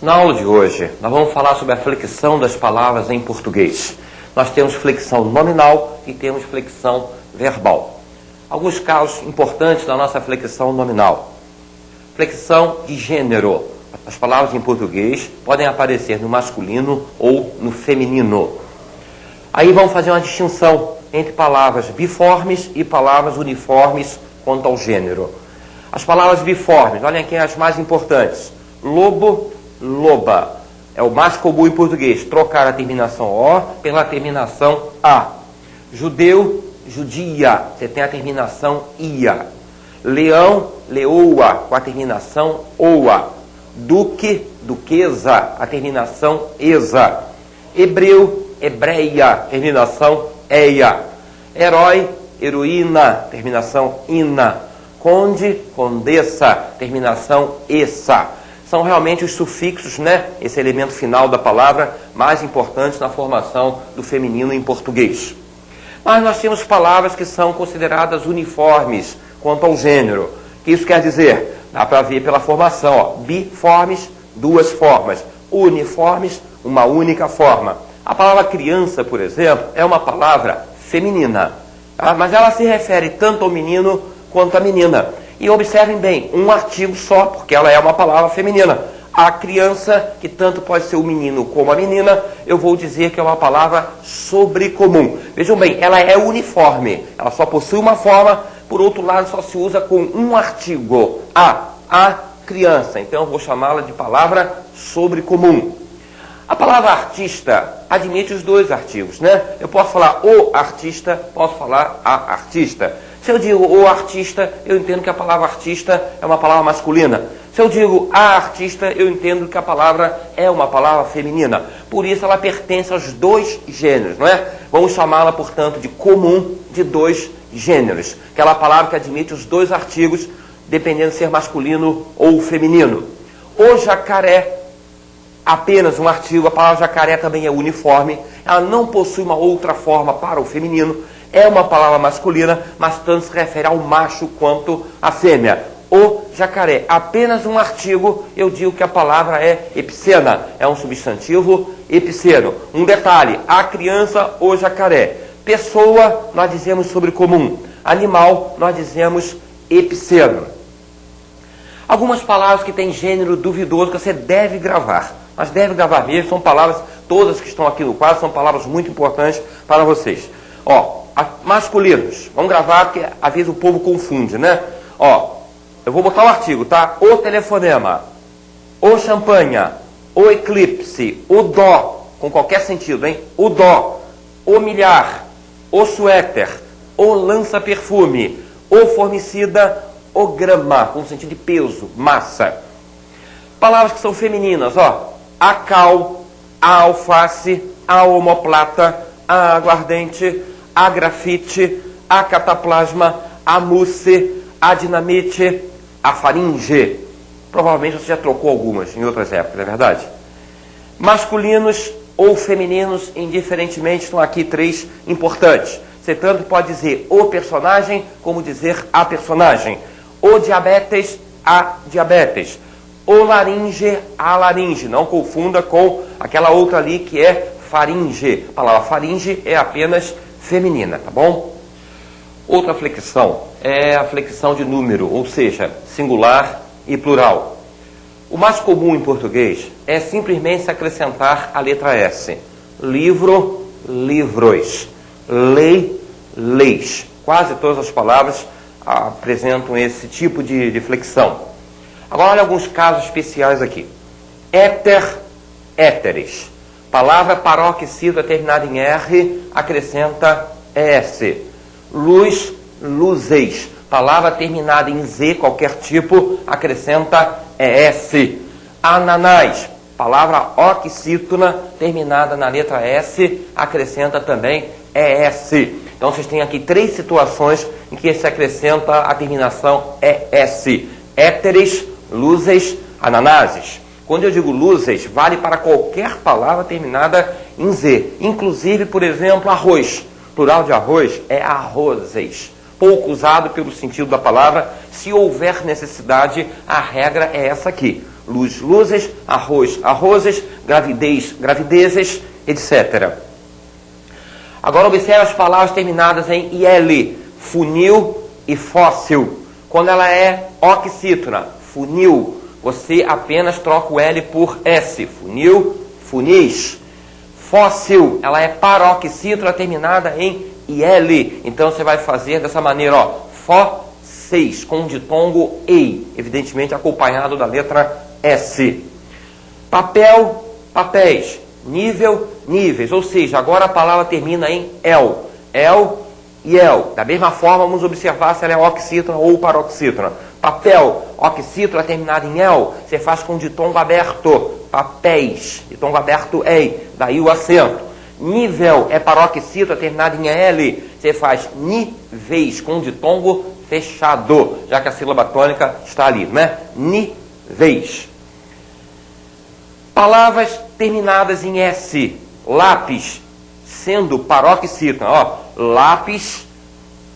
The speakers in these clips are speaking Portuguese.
Na aula de hoje, nós vamos falar sobre a flexão das palavras em português. Nós temos flexão nominal e temos flexão verbal. Alguns casos importantes da nossa flexão nominal. Flexão de gênero. As palavras em português podem aparecer no masculino ou no feminino. Aí vamos fazer uma distinção entre palavras biformes e palavras uniformes quanto ao gênero. As palavras biformes, olhem aqui as mais importantes. Lobo, loba. É o mais comum em português, trocar a terminação O pela terminação A. Judeu, judia. Você tem a terminação ia. Leão, leoa, com a terminação oa. Duque, duquesa, a terminação esa. Hebreu, hebreia, terminação eia. Herói, heroína, terminação ina. Conde, condessa, terminação essa. São realmente os sufixos, né? Esse elemento final da palavra mais importante na formação do feminino em português. Mas nós temos palavras que são consideradas uniformes quanto ao gênero. O que isso quer dizer? Dá para ver pela formação, ó. Biformes, duas formas. Uniformes, uma única forma. A palavra criança, por exemplo, é uma palavra feminina, tá? Mas ela se refere tanto ao menino quanto à menina. E observem bem, um artigo só, porque ela é uma palavra feminina. A criança, que tanto pode ser o menino como a menina, eu vou dizer que é uma palavra sobrecomum. Vejam bem, ela é uniforme, ela só possui uma forma, por outro lado só se usa com um artigo. A criança, então eu vou chamá-la de palavra sobrecomum. A palavra artista admite os dois artigos, né? Eu posso falar o artista, posso falar a artista. Se eu digo o artista, eu entendo que a palavra artista é uma palavra masculina. Se eu digo a artista, eu entendo que a palavra é uma palavra feminina. Por isso ela pertence aos dois gêneros, não é? Vamos chamá-la, portanto, de comum de dois gêneros. Aquela palavra que admite os dois artigos, dependendo de ser masculino ou feminino. O jacaré, apenas um artigo. A palavra jacaré também é uniforme. Ela não possui uma outra forma para o feminino. É uma palavra masculina, mas tanto se refere ao macho quanto à fêmea. O jacaré, apenas um artigo, eu digo que a palavra é epicena. É um substantivo epiceno. Um detalhe, a criança, o jacaré. Pessoa, nós dizemos sobrecomum. Animal, nós dizemos epiceno. Algumas palavras que têm gênero duvidoso que você deve gravar. Mas deve gravar mesmo, são palavras, todas que estão aqui no quadro, são palavras muito importantes para vocês. Ó, masculinos, vamos gravar porque às vezes o povo confunde, né? Ó, eu vou botar o artigo, tá? O telefonema, o champanha, o eclipse, o dó, com qualquer sentido, hein? O dó, o milhar, o suéter, o lança-perfume, o formicida, o grama, com sentido de peso, massa. Palavras que são femininas, ó. A cal, a alface, a omoplata, a aguardente, a grafite, a cataplasma, a mousse, a dinamite, a faringe. Provavelmente você já trocou algumas em outras épocas, não é verdade? Masculinos ou femininos, indiferentemente, estão aqui três importantes. Você tanto pode dizer o personagem, como dizer a personagem. O diabetes, a diabetes. O laringe, a laringe. Não confunda com aquela outra ali que é faringe. A palavra faringe é apenas feminina, tá bom? Outra flexão é a flexão de número, ou seja, singular e plural. O mais comum em português é simplesmente se acrescentar a letra S. Livro, livros. Lei, leis. Quase todas as palavras apresentam esse tipo de flexão. Agora, olha alguns casos especiais aqui. Éter, éteres. Palavra paroxítono terminada em R, acrescenta ES. Luz, luzes. Palavra terminada em Z, qualquer tipo, acrescenta ES. Ananás. Palavra oxítona terminada na letra S, acrescenta também ES. Então, vocês têm aqui três situações em que se acrescenta a terminação ES. Éteres, luzes, ananáses. Quando eu digo luzes, vale para qualquer palavra terminada em Z. Inclusive, por exemplo, arroz. Plural de arroz é arrozes. Pouco usado pelo sentido da palavra. Se houver necessidade, a regra é essa aqui. luz, luzes, arroz, arrozes, gravidez, gravidezes, etc. Agora observe as palavras terminadas em IL, funil e fóssil. Quando ela é oxítona, funil, você apenas troca o L por S, funil, funis. Fóssil, ela é paroxítona terminada em IL. Então você vai fazer dessa maneira, ó, fósseis, com ditongo EI, evidentemente acompanhado da letra S. Papel, papéis. Nível, níveis. Ou seja, agora a palavra termina em el. El e el. Da mesma forma, vamos observar se ela é oxítona ou paroxítona. Papel, oxítona terminada em el, você faz com ditongo aberto. Papéis, ditongo aberto ei, daí o acento. Nível é paroxítona terminada em L, você faz níveis com ditongo fechado, já que a sílaba tônica está ali, né? Níveis. Palavras terminadas em S, lápis, sendo paroxítona, ó, lápis,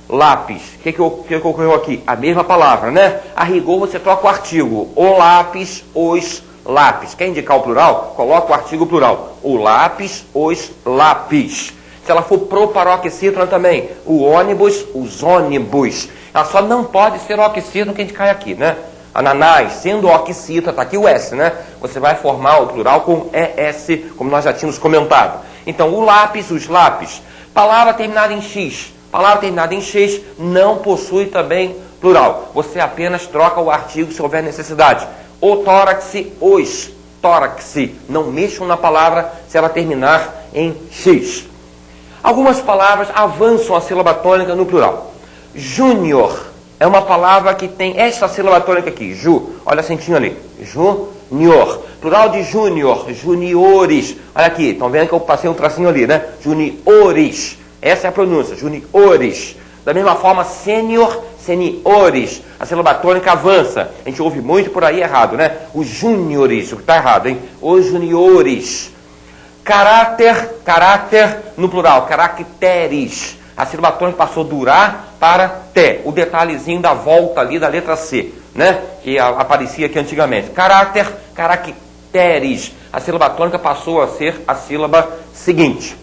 lápis. O que ocorreu aqui? A mesma palavra, né? A rigor você troca o artigo, o lápis, os lápis. Quer indicar o plural? Coloca o artigo plural. O lápis, os lápis. Se ela for proparoxítona também, o ônibus, os ônibus. Ela só não pode ser oxítona que a gente cai aqui, né? Ananás, sendo oxítona, está aqui o S, né? Você vai formar o plural com ES, como nós já tínhamos comentado. Então, o lápis, os lápis. Palavra terminada em X. Palavra terminada em X não possui também plural. Você apenas troca o artigo se houver necessidade. O tórax, os tórax. Não mexam na palavra se ela terminar em X. Algumas palavras avançam a sílaba tônica no plural. Júnior é uma palavra que tem esta sílaba tônica aqui. Ju, olha o acentinho ali. Júnior. Plural de júnior, juniores. Olha aqui, estão vendo que eu passei um tracinho ali, né? Juniores. Essa é a pronúncia, juniores. Da mesma forma, sênior, seniores. A sílaba tônica avança. A gente ouve muito por aí errado, né? Os júniores, o que está errado, hein? Os juniores. Caráter, caráter no plural, caracteres. A sílaba tônica passou durar para té. O detalhezinho da volta ali da letra C, né? Que aparecia aqui antigamente. Caráter, caracteres. A sílaba tônica passou a ser a sílaba seguinte.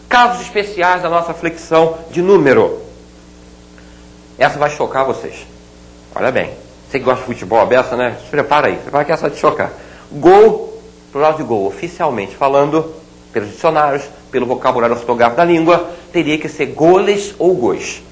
Casos especiais da nossa flexão de número. Essa vai chocar vocês. Olha bem. Você que gosta de futebol aberto, né? Se prepara aí. Prepara que essa vai te chocar. Gol, plural de gol, oficialmente falando, pelos dicionários, pelo vocabulário ortográfico da língua, teria que ser goles ou gois.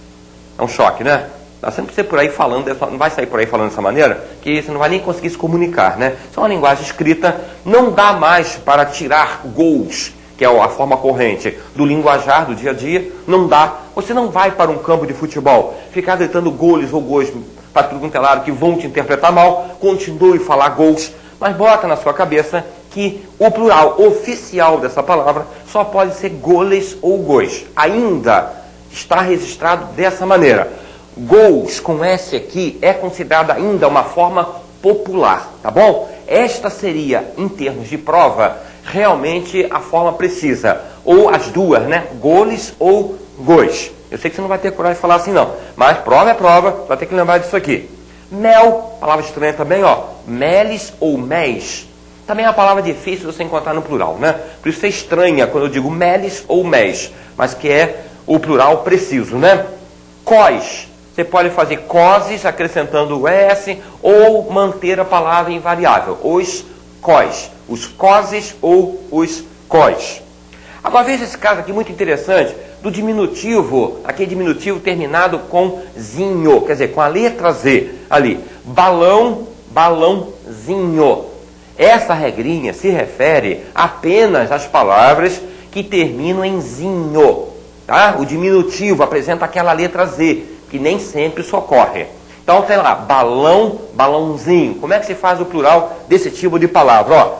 É um choque, né? Nós sempre ser por aí falando, não vai sair por aí falando dessa maneira, que você não vai nem conseguir se comunicar, né? Isso é uma linguagem escrita, não dá mais para tirar gols, que é a forma corrente do linguajar do dia a dia, não dá. Você não vai para um campo de futebol ficar gritando goles ou gois para tudo quanto é lado que vão te interpretar mal, continue a falar gols, mas bota na sua cabeça que o plural oficial dessa palavra só pode ser goles ou gois. Ainda está registrado dessa maneira. Gols com S aqui é considerada ainda uma forma popular, tá bom? Esta seria, em termos de prova, realmente a forma precisa. Ou as duas, né? Goles ou gois. Eu sei que você não vai ter coragem de falar assim não, mas prova é prova, vai ter que lembrar disso aqui. Mel, palavra estranha também, ó. Meles ou méis. Também é uma palavra difícil de você encontrar no plural, né? Por isso é estranha quando eu digo meles ou méis, mas que é o plural preciso, né? Cós. Você pode fazer coses acrescentando o S ou manter a palavra invariável. Os cós. Os coses ou os cós. Agora veja esse caso aqui muito interessante do diminutivo, aquele diminutivo terminado com zinho, quer dizer, com a letra Z ali. Balão, balãozinho. Essa regrinha se refere apenas às palavras que terminam em zinho. Tá? O diminutivo apresenta aquela letra Z, que nem sempre isso ocorre. Então tem lá, balão, balãozinho. Como é que se faz o plural desse tipo de palavra? Ó,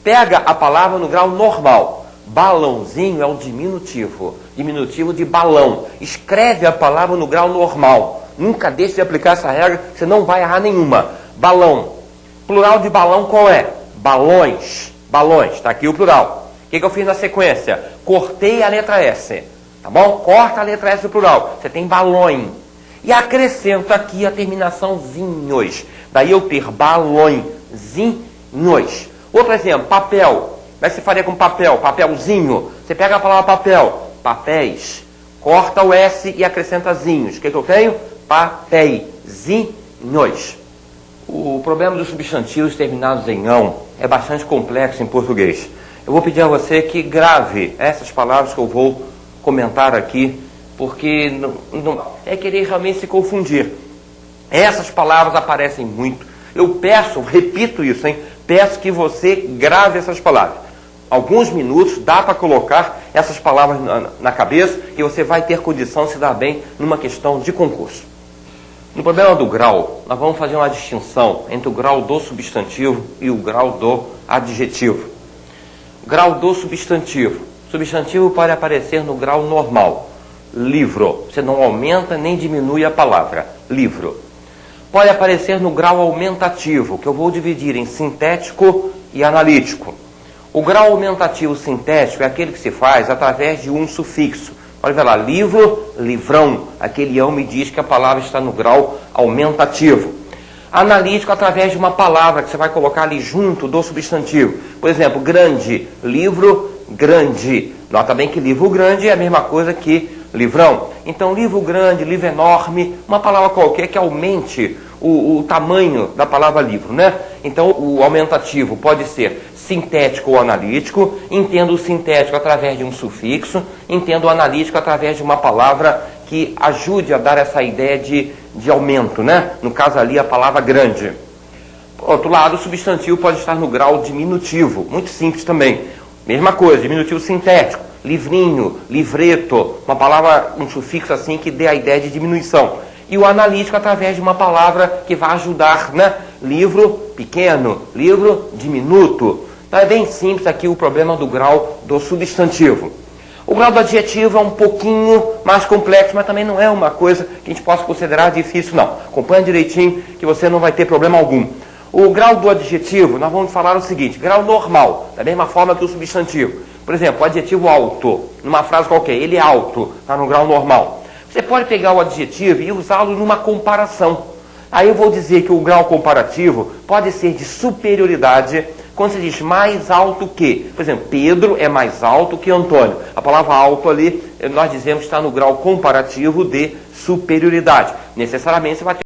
pega a palavra no grau normal. Balãozinho é o diminutivo. Diminutivo de balão. Escreve a palavra no grau normal. Nunca deixe de aplicar essa regra, você não vai errar nenhuma. Balão. Plural de balão qual é? Balões. Balões. Está aqui o plural. O que eu fiz na sequência? Cortei a letra S. Tá bom? Corta a letra S do plural. Você tem balões. E acrescento aqui a terminação zinhos. Daí eu ter balõezinhos. Nós. Outro exemplo, papel. Como é que você faria com papel? Papelzinho. Você pega a palavra papel, papéis. Corta o S e acrescenta zinhos. O que eu tenho? Papeizinhos. O problema dos substantivos terminados em ão é bastante complexo em português. Eu vou pedir a você que grave essas palavras que eu vou comentar aqui, porque não é querer realmente se confundir. Essas palavras aparecem muito. Eu peço, repito isso, peço que você grave essas palavras. Alguns minutos dá para colocar essas palavras na cabeça e você vai ter condição de se dar bem numa questão de concurso. No problema do grau, nós vamos fazer uma distinção entre o grau do substantivo e o grau do adjetivo. Grau do substantivo. Substantivo pode aparecer no grau normal. Livro. Você não aumenta nem diminui a palavra. Livro. Pode aparecer no grau aumentativo, que eu vou dividir em sintético e analítico. O grau aumentativo sintético é aquele que se faz através de um sufixo. Pode ver lá, livro, livrão. Aquele ão me diz que a palavra está no grau aumentativo. Analítico através de uma palavra que você vai colocar ali junto do substantivo. Por exemplo, grande, livro, grande. Nota bem que livro grande é a mesma coisa que livrão. Então, livro grande, livro enorme, uma palavra qualquer que aumente o tamanho da palavra livro, né? Então, o aumentativo pode ser sintético ou analítico. Entendo o sintético através de um sufixo, entendo o analítico através de uma palavra que ajude a dar essa ideia de aumento, né? No caso ali, a palavra grande. Por outro lado, o substantivo pode estar no grau diminutivo, muito simples também. Mesma coisa, diminutivo sintético, livrinho, livreto, uma palavra, um sufixo assim que dê a ideia de diminuição. E o analítico através de uma palavra que vai ajudar, né? Livro pequeno, livro diminuto. Então é bem simples aqui o problema do grau do substantivo. O grau do adjetivo é um pouquinho mais complexo, mas também não é uma coisa que a gente possa considerar difícil, não. Acompanha direitinho que você não vai ter problema algum. O grau do adjetivo, nós vamos falar o seguinte, grau normal, da mesma forma que o substantivo. Por exemplo, o adjetivo alto, numa frase qualquer, ele é alto, está no grau normal. Você pode pegar o adjetivo e usá-lo numa comparação. Aí eu vou dizer que o grau comparativo pode ser de superioridade quando se diz mais alto que. Por exemplo, Pedro é mais alto que Antônio. A palavra alto ali, nós dizemos que está no grau comparativo de superioridade. Necessariamente você vai ter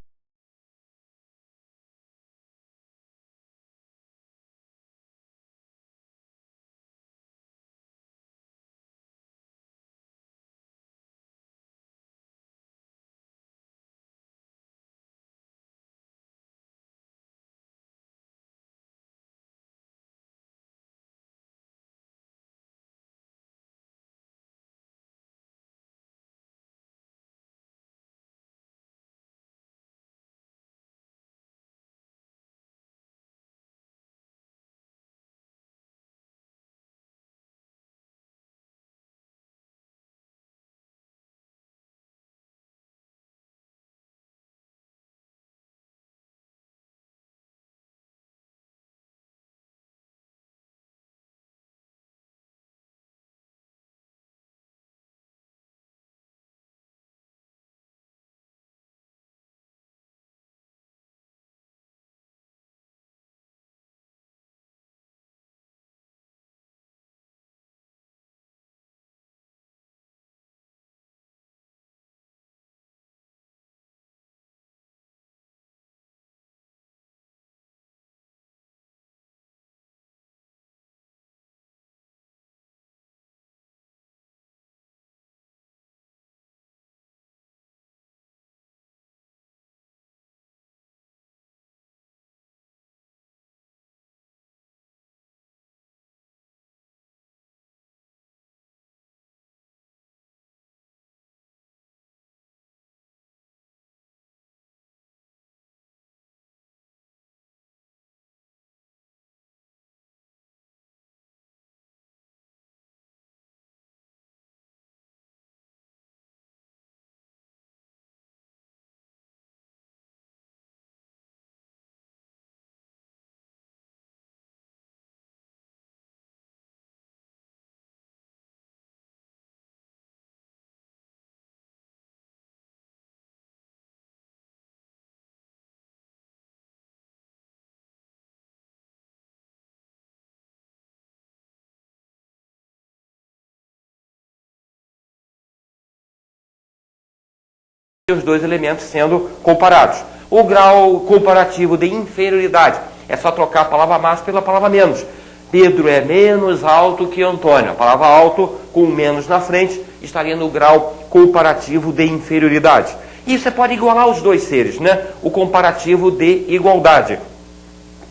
os dois elementos sendo comparados. O grau comparativo de inferioridade é só trocar a palavra mais pela palavra menos. Pedro é menos alto que Antônio. A palavra alto com menos na frente estaria no grau comparativo de inferioridade. E você pode igualar os dois seres, né? O comparativo de igualdade.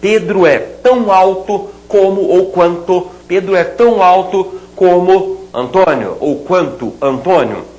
Pedro é tão alto como ou quanto. Pedro é tão alto como Antônio ou quanto Antônio.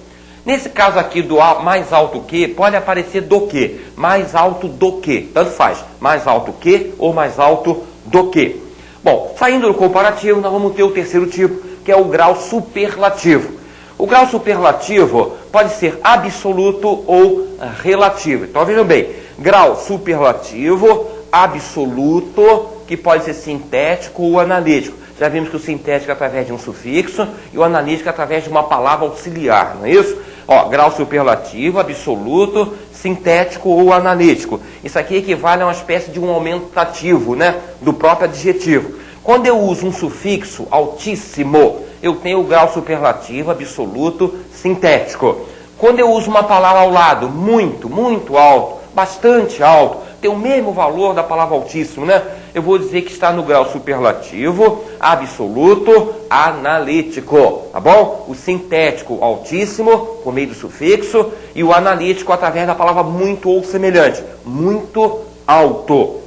Nesse caso aqui do mais alto que, pode aparecer do que. Mais alto do que. Tanto faz. Mais alto que ou mais alto do que. Bom, saindo do comparativo, nós vamos ter o terceiro tipo, que é o grau superlativo. O grau superlativo pode ser absoluto ou relativo. Então vejam bem, grau superlativo, absoluto, que pode ser sintético ou analítico. Já vimos que o sintético é através de um sufixo e o analítico é através de uma palavra auxiliar, não é isso? Ó, grau superlativo, absoluto, sintético ou analítico. Isso aqui equivale a uma espécie de um aumentativo, né, do próprio adjetivo. Quando eu uso um sufixo altíssimo, eu tenho o grau superlativo, absoluto, sintético. Quando eu uso uma palavra ao lado, muito, muito alto, bastante alto, tem o mesmo valor da palavra altíssimo, né? Eu vou dizer que está no grau superlativo, absoluto, analítico, tá bom? O sintético altíssimo, por meio do sufixo, e o analítico através da palavra muito ou semelhante, muito alto.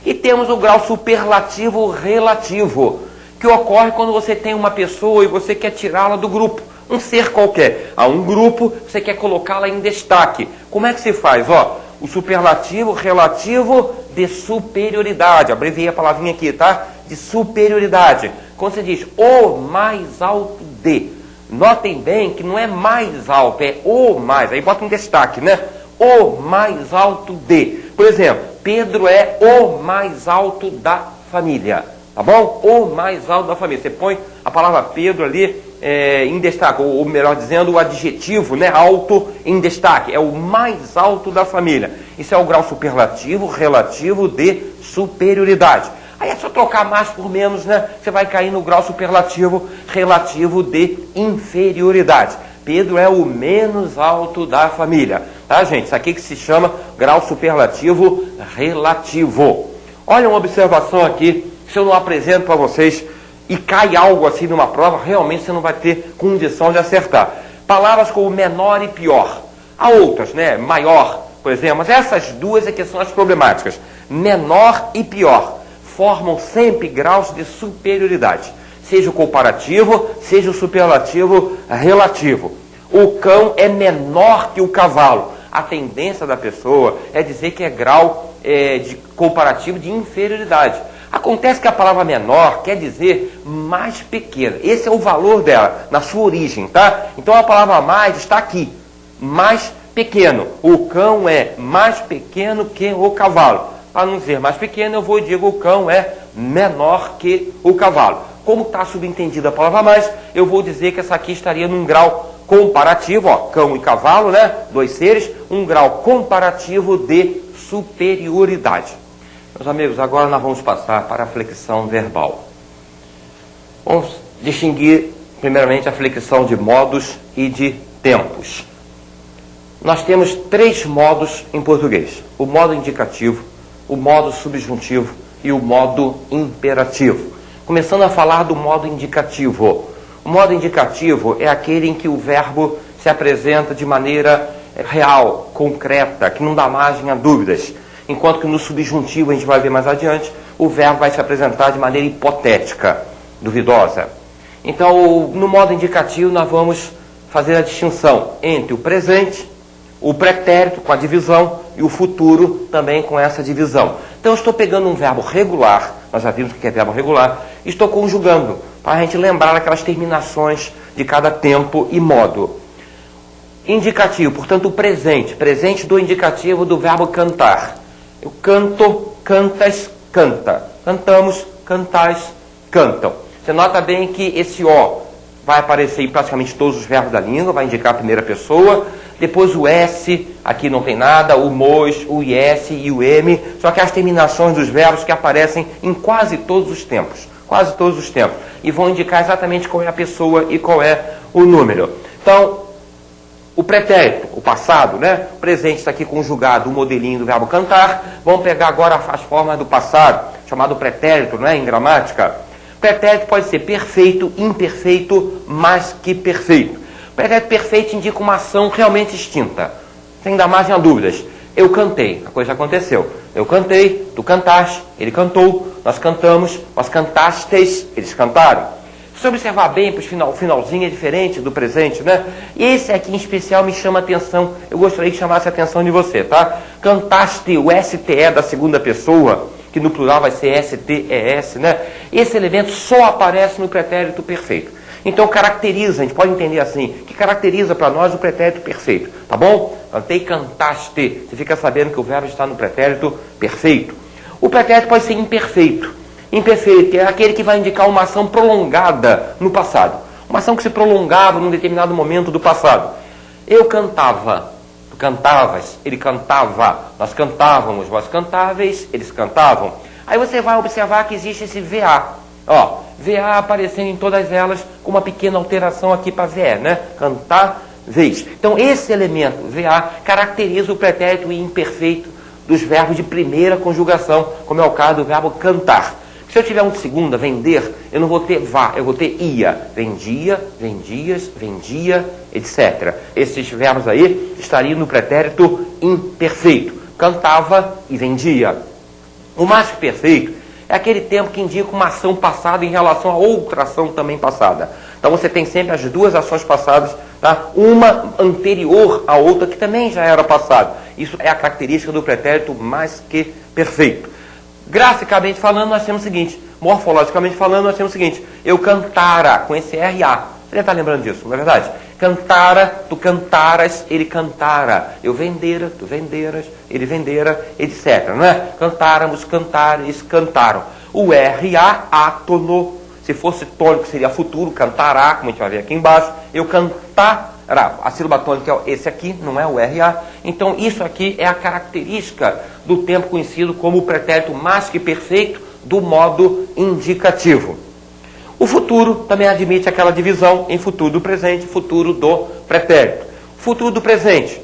E temos o grau superlativo relativo, que ocorre quando você tem uma pessoa e você quer tirá-la do grupo, um ser qualquer. Há um grupo, você quer colocá-la em destaque. Como é que se faz? Ó, o superlativo relativo de superioridade. Abreviei a palavrinha aqui, tá? De superioridade. Quando você diz o mais alto de. Notem bem que não é mais alto, é o mais. Aí bota um destaque, né? O mais alto de. Por exemplo, Pedro é o mais alto da família. Tá bom? O mais alto da família. Você põe a palavra Pedro ali em destaque, ou melhor dizendo, o adjetivo, né, alto em destaque. É o mais alto da família. Isso é o grau superlativo relativo de superioridade. Aí é só trocar mais por menos, né? Você vai cair no grau superlativo relativo de inferioridade. Pedro é o menos alto da família. Tá, gente? Isso aqui que se chama grau superlativo relativo. Olha uma observação aqui. Se eu não apresento para vocês e cai algo assim numa prova, realmente você não vai ter condição de acertar. Palavras como menor e pior. Há outras, né? Maior, por exemplo. Mas essas duas é que são as problemáticas. Menor e pior formam sempre graus de superioridade. Seja o comparativo, seja o superlativo relativo. O cão é menor que o cavalo. A tendência da pessoa é dizer que é grau de comparativo de inferioridade. Acontece que a palavra menor quer dizer mais pequena. Esse é o valor dela, na sua origem, tá? Então a palavra mais está aqui. Mais pequeno. O cão é mais pequeno que o cavalo. Para não dizer mais pequeno, eu vou dizer que o cão é menor que o cavalo. Como está subentendida a palavra mais, eu vou dizer que essa aqui estaria num grau comparativo, ó, cão e cavalo, né? Dois seres, um grau comparativo de superioridade. Meus amigos, agora nós vamos passar para a flexão verbal. Vamos distinguir, primeiramente, a flexão de modos e de tempos. Nós temos três modos em português: o modo indicativo, o modo subjuntivo e o modo imperativo. Começando a falar do modo indicativo. O modo indicativo é aquele em que o verbo se apresenta de maneira real, concreta, que não dá margem a dúvidas. Enquanto que no subjuntivo, a gente vai ver mais adiante, o verbo vai se apresentar de maneira hipotética, duvidosa. Então, no modo indicativo, nós vamos fazer a distinção entre o presente, o pretérito com a divisão e o futuro também com essa divisão. Então, eu estou pegando um verbo regular, nós já vimos o que é verbo regular, e estou conjugando, para a gente lembrar aquelas terminações de cada tempo e modo. Indicativo, portanto, o presente. Presente do indicativo do verbo cantar. Eu canto, cantas, canta. Cantamos, cantais, cantam. Você nota bem que esse O vai aparecer em praticamente todos os verbos da língua, vai indicar a primeira pessoa. Depois o S, aqui não tem nada, o MOS, o IS e o M. Só que as terminações dos verbos que aparecem em quase todos os tempos. Quase todos os tempos. E vão indicar exatamente qual é a pessoa e qual é o número. Então, o pretérito, o passado, né? O presente está aqui conjugado, o modelinho do verbo cantar. Vamos pegar agora as formas do passado, chamado pretérito, né? Em gramática. Pretérito pode ser perfeito, imperfeito, mais que perfeito. Pretérito perfeito indica uma ação realmente extinta, sem dar margem a dúvidas. Eu cantei, a coisa aconteceu. Eu cantei, tu cantaste, ele cantou, nós cantamos, vós cantastes, eles cantaram. Se você observar bem, o finalzinho é diferente do presente, né? E esse aqui em especial me chama a atenção. Eu gostaria que chamasse a atenção de você, tá? Cantaste, o STE da segunda pessoa, que no plural vai ser STES, né? Esse elemento só aparece no pretérito perfeito. Então caracteriza, a gente pode entender assim, que caracteriza para nós o pretérito perfeito, tá bom? Cantei, cantaste. Você fica sabendo que o verbo está no pretérito perfeito. O pretérito pode ser imperfeito. Imperfeito é aquele que vai indicar uma ação prolongada no passado. Uma ação que se prolongava num determinado momento do passado. Eu cantava, tu cantavas, ele cantava, nós cantávamos, vós cantáveis, eles cantavam. Aí você vai observar que existe esse VA. Ó, VA aparecendo em todas elas com uma pequena alteração aqui para VE, né? Cantáveis. Então esse elemento, VA, caracteriza o pretérito imperfeito dos verbos de primeira conjugação, como é o caso do verbo cantar. Se eu tiver um de segunda, vender, eu não vou ter vá, eu vou ter ia. Vendia, vendias, vendia, etc. Esses verbos aí estariam no pretérito imperfeito. Cantava e vendia. O mais que perfeito é aquele tempo que indica uma ação passada em relação a outra ação também passada. Então você tem sempre as duas ações passadas, tá? Uma anterior à outra que também já era passada. Isso é a característica do pretérito mais que perfeito. Graficamente falando, nós temos o seguinte, morfologicamente falando, nós temos o seguinte, eu cantara, com esse RA. Você deve estar lembrando disso, não é verdade? Cantara, tu cantaras, ele cantara. Eu vendera, tu venderas, ele vendera, etc. Não é? Cantáramos, cantares, cantaram. O RA, átono, se fosse tônico seria futuro, cantará, como a gente vai ver aqui embaixo. Eu cantará. A sílaba tônica é esse aqui, não é o RA. Então isso aqui é a característica do tempo conhecido como o pretérito mais que perfeito do modo indicativo. O futuro também admite aquela divisão em futuro do presente e futuro do pretérito. Futuro do presente,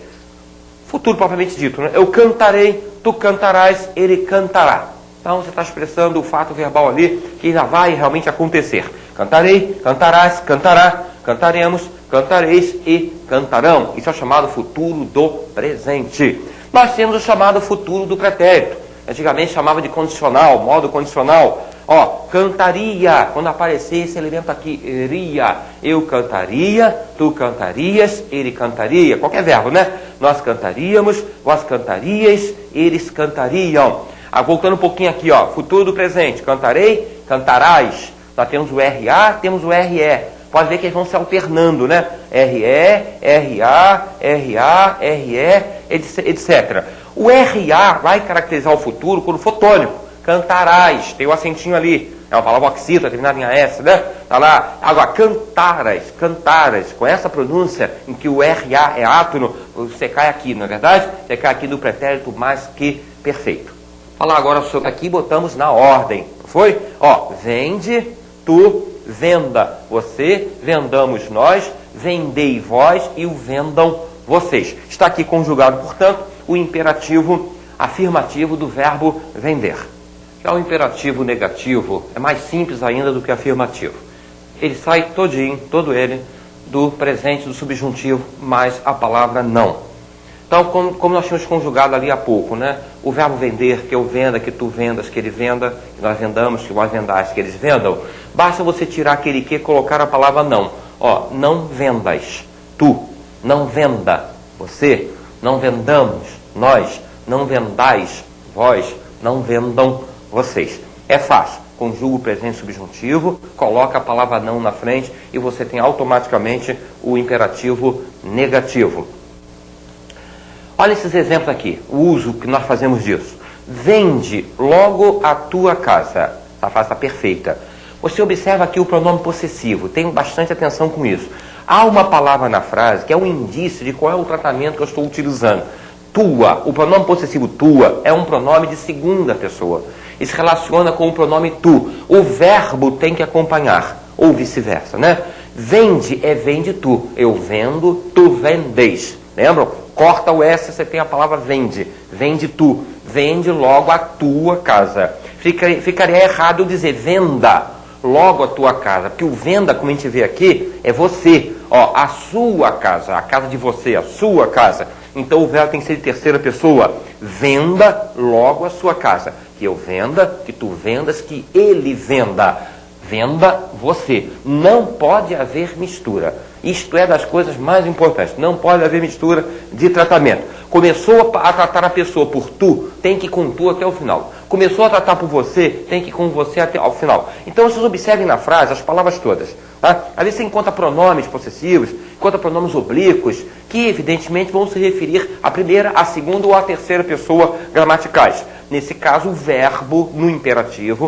futuro propriamente dito, né? Eu cantarei, tu cantarás, ele cantará. Então você está expressando o fato verbal ali que ainda vai realmente acontecer. Cantarei, cantarás, cantará, cantaremos, cantareis e cantarão. Isso é o chamado futuro do presente. Nós temos o chamado futuro do pretérito. Antigamente chamava de condicional, modo condicional. Ó, cantaria, quando aparecer esse elemento aqui, iria, eu cantaria, tu cantarias, ele cantaria, qualquer verbo, né? Nós cantaríamos, vós cantarias, eles cantariam. Voltando um pouquinho aqui, ó, futuro do presente, cantarei, cantarás. Nós temos o RA, temos o RE. Pode ver que eles vão se alternando, né? RE, RA, RA, RE, etc. O RA vai caracterizar o futuro quando for tônico. Cantarás, tem o acentinho ali. É uma palavra oxida, terminada em AS, né? Tá lá. Agora, cantaras, com essa pronúncia em que o RA é átono, você cai aqui, não é verdade? Você cai aqui no pretérito mais que perfeito. Falar agora sobre aqui, botamos na ordem. Foi? Ó, vende, tu, venda, você, vendamos nós, vendei vós e o vendam vocês. Está aqui conjugado, portanto, o imperativo afirmativo do verbo vender. Já o imperativo negativo é mais simples ainda do que afirmativo. Ele sai todinho, todo ele, do presente do subjuntivo, mais a palavra não. Então, como nós tínhamos conjugado ali há pouco, né? O verbo vender, que eu venda, que tu vendas, que ele venda, que nós vendamos, que vós vendais, que eles vendam. Basta você tirar aquele que e colocar a palavra não. Ó, não vendas, tu, não venda, você, não vendamos, nós, não vendais, vós, não vendam, vocês. É fácil. Conjuga o presente subjuntivo, coloca a palavra não na frente e você tem automaticamente o imperativo negativo. Olha esses exemplos aqui, o uso que nós fazemos disso. Vende logo a tua casa. Essa frase está perfeita. Você observa aqui o pronome possessivo, tenha bastante atenção com isso. Há uma palavra na frase que é um indício de qual é o tratamento que eu estou utilizando. Tua, o pronome possessivo tua é um pronome de segunda pessoa. E se relaciona com o pronome tu. O verbo tem que acompanhar, ou vice-versa, né? Vende é vende tu. Eu vendo, tu vendes. Lembram? Corta o S, você tem a palavra vende. Vende tu. Vende logo a tua casa. Ficaria errado eu dizer venda logo a tua casa. Porque o venda, como a gente vê aqui, é você. Ó, a sua casa. A casa de você, a sua casa. Então o verbo tem que ser de terceira pessoa. Venda logo a sua casa. Que eu venda, que tu vendas, que ele venda. Venda você. Não pode haver mistura. Isto é das coisas mais importantes. Não pode haver mistura de tratamento. Começou a tratar a pessoa por tu, tem que ir com tu até o final. Começou a tratar por você, tem que ir com você até o final. Então vocês observem na frase as palavras todas. Tá? Às vezes você encontra pronomes possessivos, encontra pronomes oblíquos, que evidentemente vão se referir à primeira, à segunda ou à terceira pessoa gramaticais. Nesse caso, o verbo no imperativo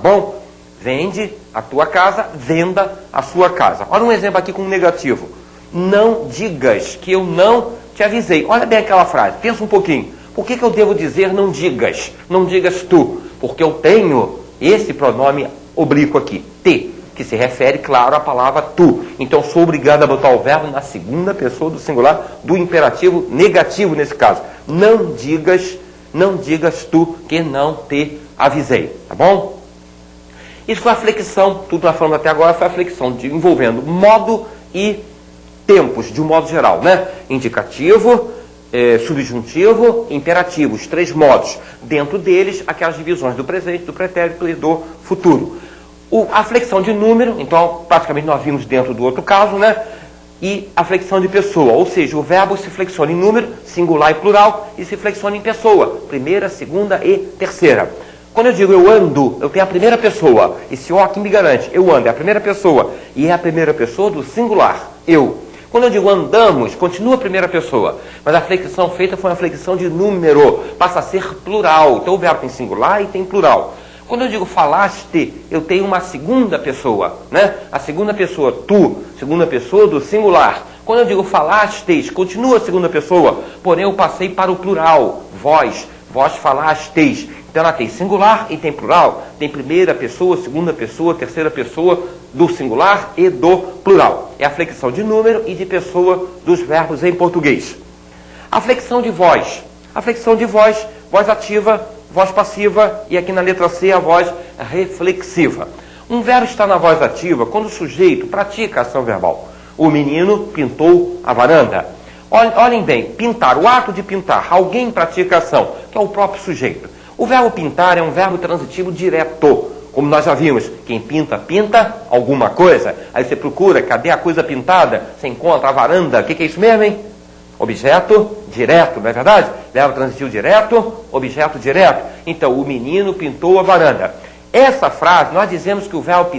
bom? Vende a tua casa, venda a sua casa. Olha um exemplo aqui com um negativo. Não digas que eu não te avisei. Olha bem aquela frase, pensa um pouquinho. Por que eu devo dizer não digas? Não digas tu. Porque eu tenho esse pronome oblíquo aqui, te, que se refere, claro, à palavra tu. Então, sou obrigado a botar o verbo na segunda pessoa do singular do imperativo negativo nesse caso. Não digas tu que não te avisei. Tá bom? Isso foi a flexão, tudo que nós falamos até agora foi a flexão envolvendo modo e tempos, de um modo geral, né? Indicativo, subjuntivo, imperativo, os 3 modos. Dentro deles, aquelas divisões do presente, do pretérito e do futuro. A flexão de número, então, praticamente nós vimos dentro do outro caso, né? E a flexão de pessoa, ou seja, o verbo se flexiona em número, singular e plural, e se flexiona em pessoa, primeira, segunda e terceira. Quando eu digo eu ando, eu tenho a primeira pessoa. Esse O aqui me garante, eu ando, é a primeira pessoa. E é a primeira pessoa do singular, eu. Quando eu digo andamos, continua a primeira pessoa. Mas a flexão feita foi uma flexão de número, passa a ser plural. Então o verbo tem singular e tem plural. Quando eu digo falaste, eu tenho uma segunda pessoa, né? A segunda pessoa, tu, segunda pessoa do singular. Quando eu digo falastes, continua a segunda pessoa, porém eu passei para o plural, vós falastes. Então ela tem singular e tem plural, tem primeira pessoa, segunda pessoa, terceira pessoa do singular e do plural. É a flexão de número e de pessoa dos verbos em português. A flexão de voz. A flexão de voz ativa, voz passiva e aqui na letra C a voz reflexiva. Um verbo está na voz ativa quando o sujeito pratica a ação verbal. O menino pintou a varanda. Olhem bem, pintar, o ato de pintar, alguém pratica a ação, que é o próprio sujeito. O verbo pintar é um verbo transitivo direto, como nós já vimos. Quem pinta, pinta alguma coisa. Aí você procura, cadê a coisa pintada? Você encontra a varanda. O que é isso mesmo, hein? Objeto direto, não é verdade? Verbo transitivo direto, objeto direto. Então, o menino pintou a varanda. Essa frase, nós dizemos que o verbo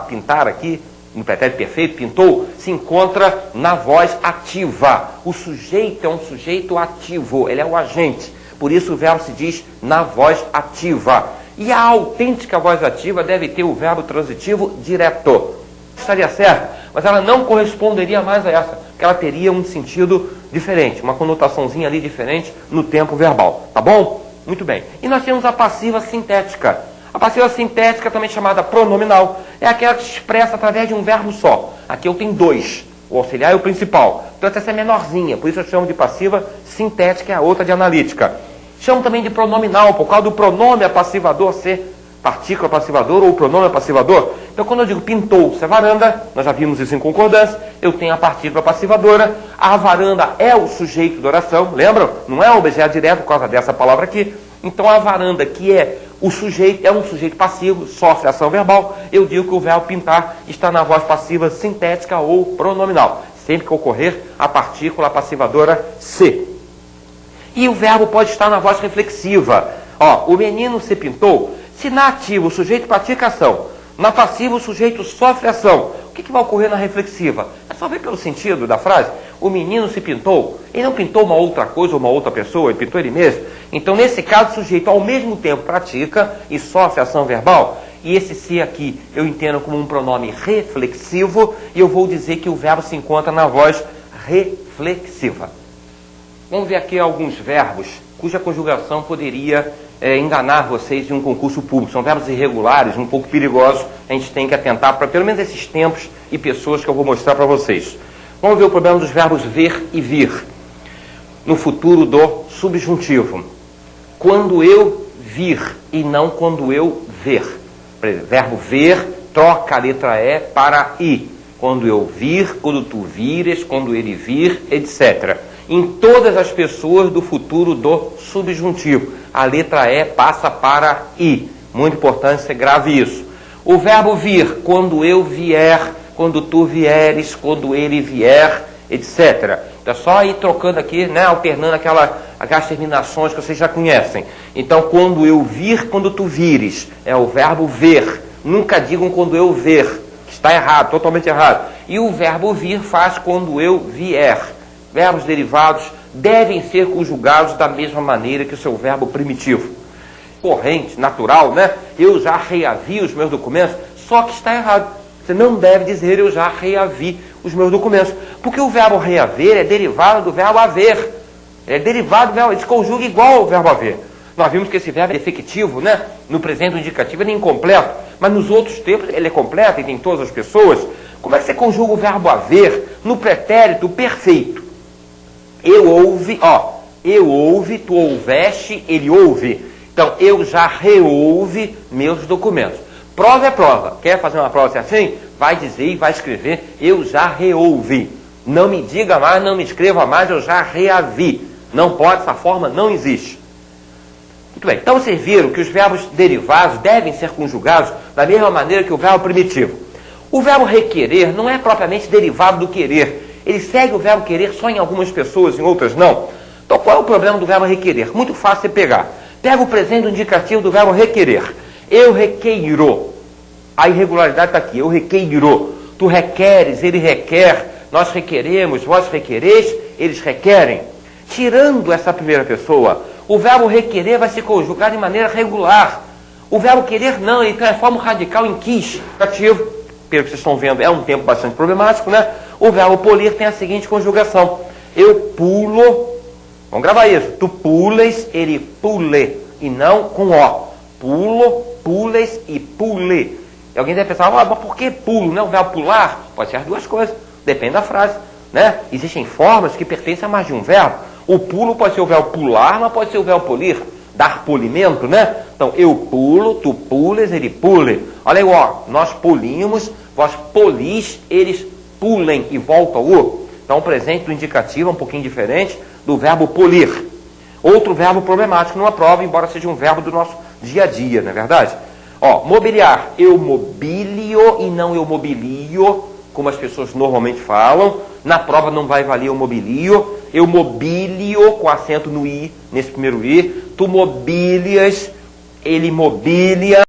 pintar aqui, no pretérito perfeito, pintou, se encontra na voz ativa. O sujeito é um sujeito ativo, ele é o agente. Por isso o verbo se diz na voz ativa. E a autêntica voz ativa deve ter o verbo transitivo direto. Estaria certo, mas ela não corresponderia mais a essa, porque ela teria um sentido diferente, uma conotaçãozinha ali diferente no tempo verbal. Tá bom? Muito bem. E nós temos a passiva sintética. A passiva sintética, também chamada pronominal, é aquela que se expressa através de um verbo só. Aqui eu tenho 2, o auxiliar e o principal. Então essa é menorzinha, por isso eu chamo de passiva sintética e a outra de analítica. Chamo também de pronominal, por causa do pronome apassivador ser partícula passivadora ou pronome apassivador. Então quando eu digo pintou-se a varanda, nós já vimos isso em concordância, eu tenho a partícula passivadora, a varanda é o sujeito da oração, lembram? Não é o objeto direto por causa dessa palavra aqui. Então a varanda, que é o sujeito, é um sujeito passivo, sofre ação verbal, eu digo que o verbo pintar está na voz passiva sintética ou pronominal, sempre que ocorrer a partícula passivadora se. E o verbo pode estar na voz reflexiva. O menino se pintou. Se na ativa o sujeito pratica ação, na passiva o sujeito sofre ação, o que vai ocorrer na reflexiva? É só ver pelo sentido da frase. O menino se pintou. Ele não pintou uma outra coisa ou uma outra pessoa, ele pintou ele mesmo. Então, nesse caso, o sujeito ao mesmo tempo pratica e sofre ação verbal. E esse se aqui eu entendo como um pronome reflexivo e eu vou dizer que o verbo se encontra na voz reflexiva. Vamos ver aqui alguns verbos cuja conjugação poderia enganar vocês em um concurso público. São verbos irregulares, um pouco perigosos. A gente tem que atentar para pelo menos esses tempos e pessoas que eu vou mostrar para vocês. Vamos ver o problema dos verbos ver e vir. No futuro do subjuntivo. Quando eu vir e não quando eu ver. Por exemplo, verbo ver, troca a letra E para I. Quando eu vir, quando tu vires, quando ele vir, etc. Em todas as pessoas do futuro do subjuntivo, a letra E passa para I. Muito importante, você grave isso. O verbo vir, quando eu vier, quando tu vieres, quando ele vier, etc. Então é só ir trocando aqui, né, alternando aquelas terminações que vocês já conhecem. Então, quando eu vir, quando tu vires, é o verbo ver. Nunca digam quando eu ver, que está errado, totalmente errado. E o verbo vir faz quando eu vier. Verbos derivados devem ser conjugados da mesma maneira que o seu verbo primitivo. Corrente, natural, né? eu já reavi os meus documentos, só que está errado. Você não deve dizer eu já reavi os meus documentos, porque o verbo reaver é derivado do verbo haver. É derivado do verbo, ele se conjuga igual ao verbo haver. Nós vimos que esse verbo é defectivo, né? No presente indicativo ele é incompleto, mas nos outros tempos ele é completo e tem todas as pessoas. Como é que você conjuga o verbo haver no pretérito perfeito? Eu ouvi, eu ouvi, tu ouveste, ele ouve. Então, eu já reouve meus documentos. Prova é prova. Quer fazer uma prova assim? Vai dizer e vai escrever, eu já reouvi. Não me diga mais, não me escreva mais, eu já reavi. Não pode, essa forma não existe. Muito bem, então vocês viram que os verbos derivados devem ser conjugados da mesma maneira que o verbo primitivo. O verbo requerer não é propriamente derivado do querer. Ele segue o verbo querer só em algumas pessoas, em outras não. Então qual é o problema do verbo requerer? Muito fácil você pegar. Pega o presente indicativo do verbo requerer. Eu requeiro. A irregularidade está aqui. Eu requeiro. Tu requeres, ele requer. Nós requeremos, vós requereis, eles requerem. Tirando essa primeira pessoa, o verbo requerer vai se conjugar de maneira regular. O verbo querer não, ele transforma o radical em quis. Cativo, pelo que vocês estão vendo, é um tempo bastante problemático, né? O verbo polir tem a seguinte conjugação. Eu pulo, vamos gravar isso. Tu pules, ele pule, e não com O. Pulo, pules e pule. E alguém deve pensar, mas por que pulo? Não, o verbo pular pode ser as duas coisas, depende da frase, né? Existem formas que pertencem a mais de um verbo. O pulo pode ser o verbo pular, mas pode ser o verbo polir, dar polimento, né? Então, eu pulo, tu pules, ele pule. Olha aí, nós polimos, vós polis, eles pulem e volta ao U. Então, o presente do indicativo é um pouquinho diferente do verbo polir. Outro verbo problemático numa prova, embora seja um verbo do nosso dia a dia, não é verdade? Mobiliar, eu mobilio e não eu mobilio, como as pessoas normalmente falam. Na prova não vai valer o mobilio. Eu mobilio, com acento no I, nesse primeiro I. Tu mobilias, ele mobilia.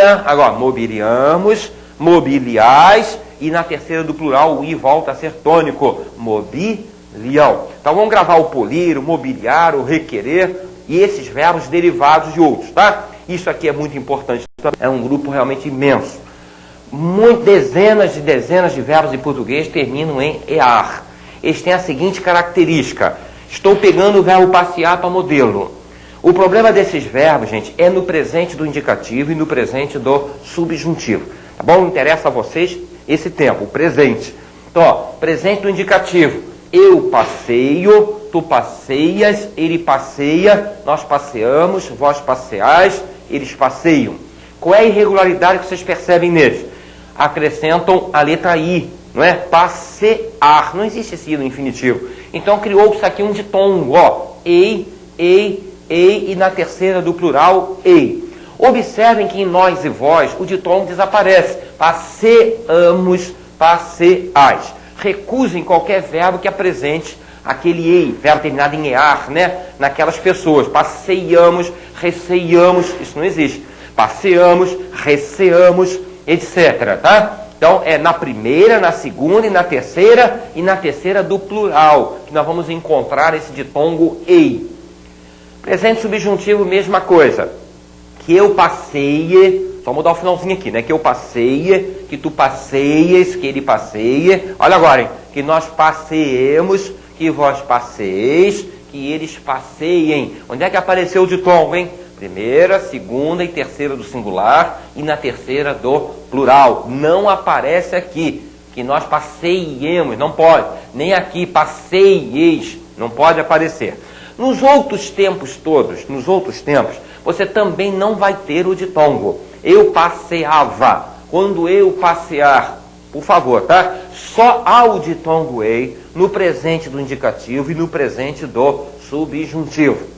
mobilia, agora, mobiliamos, mobiliais, e na terceira do plural o i volta a ser tônico, mobiliam. Então vamos gravar o polir, o mobiliar, o requerer, e esses verbos derivados de outros, tá? Isso aqui é muito importante, é um grupo realmente imenso. Dezenas de verbos em português terminam em EAR. Eles têm a seguinte característica: estou pegando o verbo passear para modelo. O problema desses verbos, gente, é no presente do indicativo e no presente do subjuntivo. Tá bom? Interessa a vocês esse tempo, o presente. Então, ó, presente do indicativo. Eu passeio, tu passeias, ele passeia, nós passeamos, vós passeais, eles passeiam. Qual é a irregularidade que vocês percebem neles? Acrescentam a letra I, não é? Passear. Não existe esse I no infinitivo. Então criou-se aqui um ditongo, ó. Ei, e na terceira do plural, ei. Observem que em nós e vós o ditongo desaparece. Passeamos, passeais. Recusem qualquer verbo que apresente aquele ei, verbo terminado em ear, né? Naquelas pessoas. Passeiamos, receiamos, isso não existe. Passeamos, receamos, etc. Tá? Então é na primeira, na segunda e na terceira do plural que nós vamos encontrar esse ditongo ei. Presente subjuntivo, mesma coisa. Que eu passeie, só mudar o finalzinho aqui, né? Que eu passeie, que tu passeies, que ele passeie. Olha agora, hein? Que nós passeemos, que vós passeis, que eles passeiem. Onde é que apareceu o ditongo, hein? Primeira, segunda e terceira do singular e na terceira do plural. Não aparece aqui, que nós passeiemos, não pode. Nem aqui, passeieis, não pode aparecer. Nos outros tempos todos, você também não vai ter o ditongo. Eu passeava. Quando eu passear, por favor, tá? Só há o ditongo ei no presente do indicativo e no presente do subjuntivo.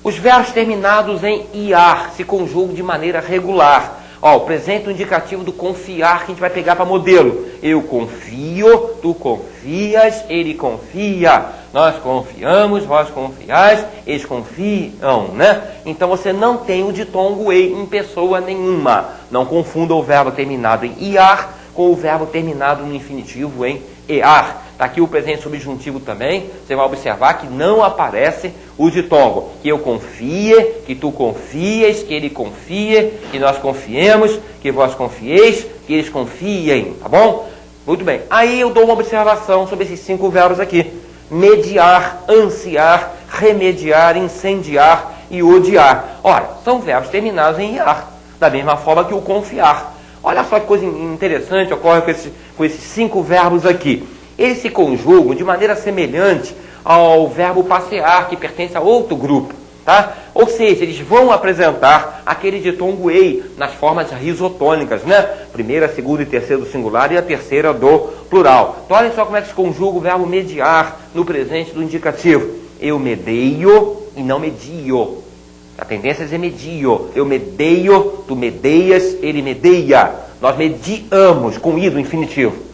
Os verbos terminados em iar se conjugam de maneira regular. Ó, o presente do indicativo do confiar que a gente vai pegar para modelo. Eu confio, tu confias, ele confia. Nós confiamos, vós confiais, eles confiam, né? Então você não tem o ditongo ei em pessoa nenhuma. Não confunda o verbo terminado em iar com o verbo terminado no infinitivo em ear. Está aqui o presente subjuntivo também. Você vai observar que não aparece o ditongo. Que eu confie, que tu confies, que ele confie, que nós confiemos, que vós confieis, que eles confiem. Tá bom? Muito bem. Aí eu dou uma observação sobre esses 5 verbos aqui. Mediar, ansiar, remediar, incendiar e odiar. Ora, são verbos terminados em iar, da mesma forma que o confiar. Olha só que coisa interessante ocorre com esses 5 verbos aqui. Eles se conjugam de maneira semelhante ao verbo passear, que pertence a outro grupo. Tá? Ou seja, eles vão apresentar aquele ditongo ei nas formas risotônicas, né? Primeira, segunda e terceira do singular e a terceira do plural. Então olhem só como é que se conjuga o verbo mediar no presente do indicativo. Eu medeio e não medio. A tendência é dizer medio. Eu medeio, tu medeias, ele medeia. Nós mediamos com i do infinitivo.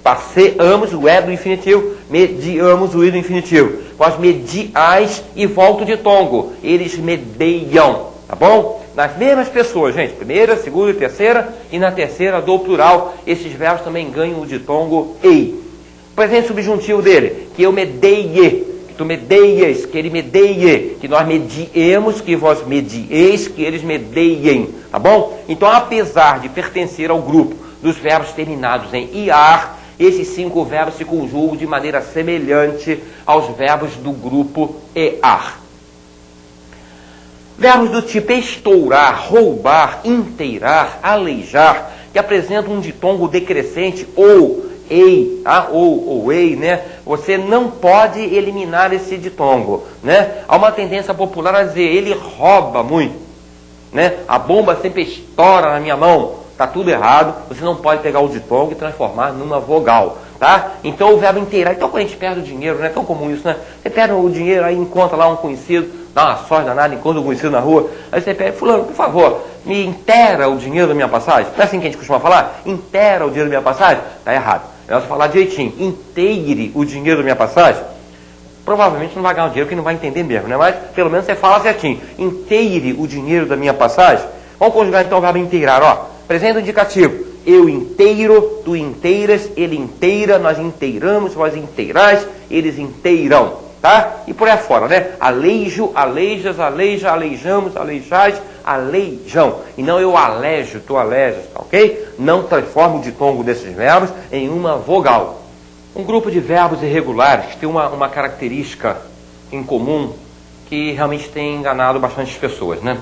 Passeamos o é do infinitivo, mediamos o i do infinitivo. Vós mediais e volta o ditongo. Eles medeiam, tá bom? Nas mesmas pessoas, gente. Primeira, segunda e terceira. E na terceira do plural, esses verbos também ganham o ditongo ei. O presente subjuntivo dele, que eu medeie, que tu medeias, que ele medeie, que nós mediemos, que vós medieis, que eles medeiem, tá bom? Então, apesar de pertencer ao grupo dos verbos terminados em iar, esses 5 verbos se conjugam de maneira semelhante aos verbos do grupo ear. Verbos do tipo estourar, roubar, inteirar, aleijar, que apresentam um ditongo decrescente ou ei, tá? ou ei, né? Você não pode eliminar esse ditongo, né? Há uma tendência popular a dizer, ele rouba muito, né? A bomba sempre estoura na minha mão. Está tudo errado, você não pode pegar o ditongo e transformar numa vogal, tá? Então o verbo inteirar, então quando a gente perde o dinheiro, não é tão comum isso, né? Você perde o dinheiro, aí encontra lá um conhecido, dá uma sorte danada, encontra um conhecido na rua, aí você pede, fulano, por favor, me inteira o dinheiro da minha passagem? Não é assim que a gente costuma falar? Inteira o dinheiro da minha passagem? Está errado. É você falar direitinho, inteire o dinheiro da minha passagem. Provavelmente não vai ganhar o dinheiro, que não vai entender mesmo, né? Mas pelo menos você fala certinho, inteire o dinheiro da minha passagem. Vamos conjugar então o verbo inteirar, ó. Presente indicativo. Eu inteiro, tu inteiras, ele inteira, nós inteiramos, vós inteirais, eles inteiram, tá? E por aí fora, né? Aleijo, aleijas, aleija, aleijamos, aleijais, aleijam. E não eu alejo, tu alejas, tá ok? Não transforme o ditongo desses verbos em uma vogal. Um grupo de verbos irregulares tem uma característica em comum que realmente tem enganado bastante pessoas, né?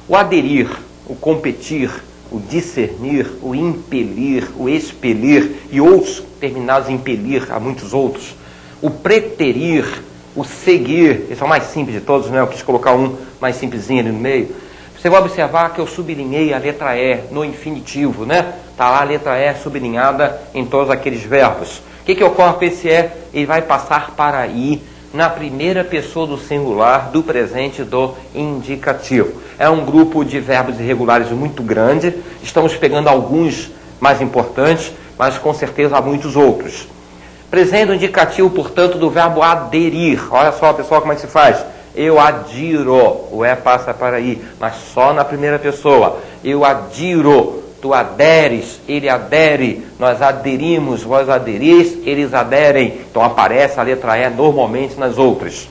O aderir, o competir, o discernir, o impelir, o expelir e outros terminados em impelir, há muitos outros. O preterir, o seguir, esse é o mais simples de todos, né? Eu quis colocar um mais simplesinho ali no meio. Você vai observar que eu sublinhei a letra E no infinitivo, né? Está lá a letra E sublinhada em todos aqueles verbos. O que ocorre com esse E? Ele vai passar para I na primeira pessoa do singular do presente do indicativo. É um grupo de verbos irregulares muito grande. Estamos pegando alguns mais importantes, mas com certeza há muitos outros. Presente do indicativo, portanto, do verbo aderir. Olha só, pessoal, como é que se faz. Eu adiro. O E passa para I, mas só na primeira pessoa. Eu adiro. Tu aderes, ele adere, nós aderimos, vós aderis, eles aderem. Então aparece a letra E normalmente nas outras.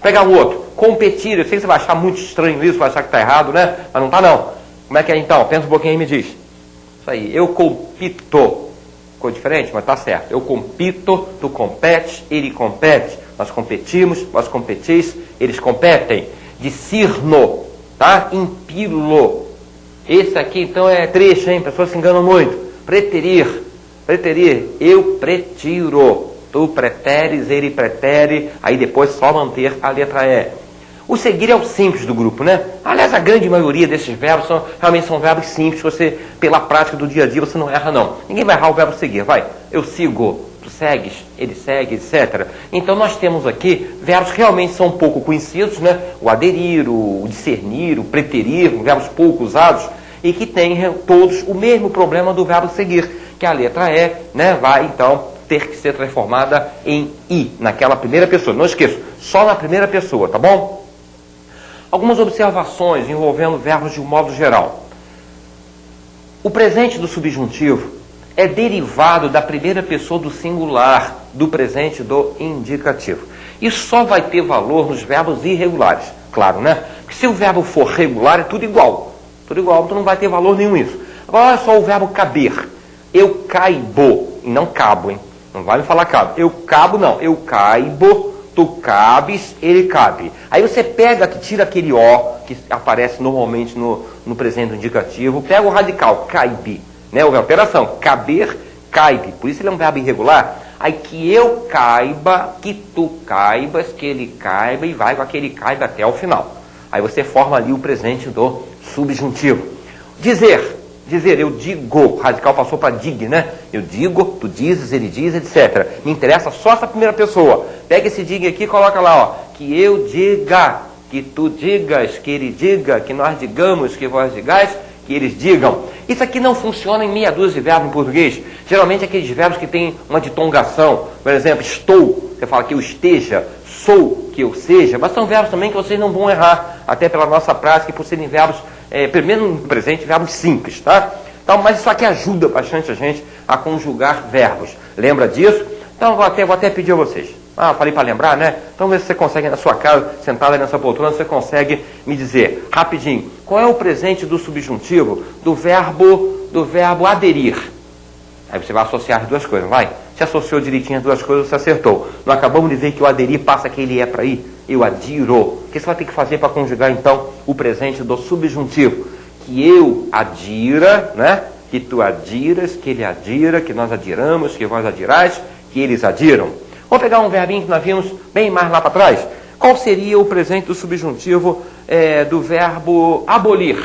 Pegar o outro, competir. Eu sei que você vai achar muito estranho isso, vai achar que está errado, né? Mas não está não. Como é que é então? Pensa um pouquinho e me diz. Isso aí, eu compito. Ficou diferente, mas está certo. Eu compito, tu competes, ele compete. Nós competimos, vós competis, eles competem. Discerno, tá? Impilo. Esse aqui, então, é trecho, hein? Pessoas se enganam muito. Preterir. Preterir. Eu pretiro. Tu preteres, ele pretere. Aí depois só manter a letra E. O seguir é o simples do grupo, né? Aliás, a grande maioria desses verbos realmente são verbos simples. Você, pela prática do dia a dia, você não erra, não. Ninguém vai errar o verbo seguir. Vai. Eu sigo. Tu segues. Ele segue, etc. Então, nós temos aqui verbos que realmente são pouco conhecidos, né? O aderir, o discernir, o preterir, verbos pouco usados, e que têm todos o mesmo problema do verbo seguir, que a letra E, né, vai, então, ter que ser transformada em I, naquela primeira pessoa. Não esqueça, só na primeira pessoa, tá bom? Algumas observações envolvendo verbos de um modo geral. O presente do subjuntivo é derivado da primeira pessoa do singular, do presente do indicativo. Isso só vai ter valor nos verbos irregulares, claro, né? Porque se o verbo for regular, é tudo igual. Tudo igual, então não vai ter valor nenhum isso. Agora, olha só o verbo caber. Eu caibo, e não cabo, hein? Não vai me falar cabo. Eu cabo, não. Eu caibo, tu cabes, ele cabe. Aí você pega, tira aquele O, que aparece normalmente no presente indicativo, pega o radical, caibe, né? A operação, caber, caibe. Por isso ele é um verbo irregular. Aí que eu caiba, que tu caibas, que ele caiba, e vai com aquele caiba até o final. Aí você forma ali o presente do subjuntivo. Dizer, eu digo, o radical passou para dig, né? Eu digo, tu dizes, ele diz, etc. Me interessa só essa primeira pessoa. Pega esse dig aqui e coloca lá, ó. Que eu diga, que tu digas, que ele diga, que nós digamos, que vós digais, que eles digam. Isso aqui não funciona em meia dúzia de verbos em português. Geralmente aqueles verbos que têm uma ditongação. Por exemplo, estou, você fala que eu esteja, sou, que eu seja. Mas são verbos também que vocês não vão errar, até pela nossa prática, e por serem verbos, primeiro no presente, verbos simples, tá? Então, mas isso aqui ajuda bastante a gente a conjugar verbos. Lembra disso? Então, vou até pedir a vocês. Falei para lembrar, né? Então, vê se você consegue, na sua casa, sentado aí nessa poltrona, você consegue me dizer, rapidinho, qual é o presente do subjuntivo do verbo aderir? Aí você vai associar as duas coisas, vai? Se associou direitinho as duas coisas, você acertou. Não acabamos de ver que o aderir passa aquele é para aí? Eu adiro. O que você vai ter que fazer para conjugar, então, o presente do subjuntivo? Que eu adira, né? Que tu adiras, que ele adira, que nós adiramos, que vós adirais, que eles adiram. Vamos pegar um verbinho que nós vimos bem mais lá para trás. Qual seria o presente do subjuntivo do verbo abolir?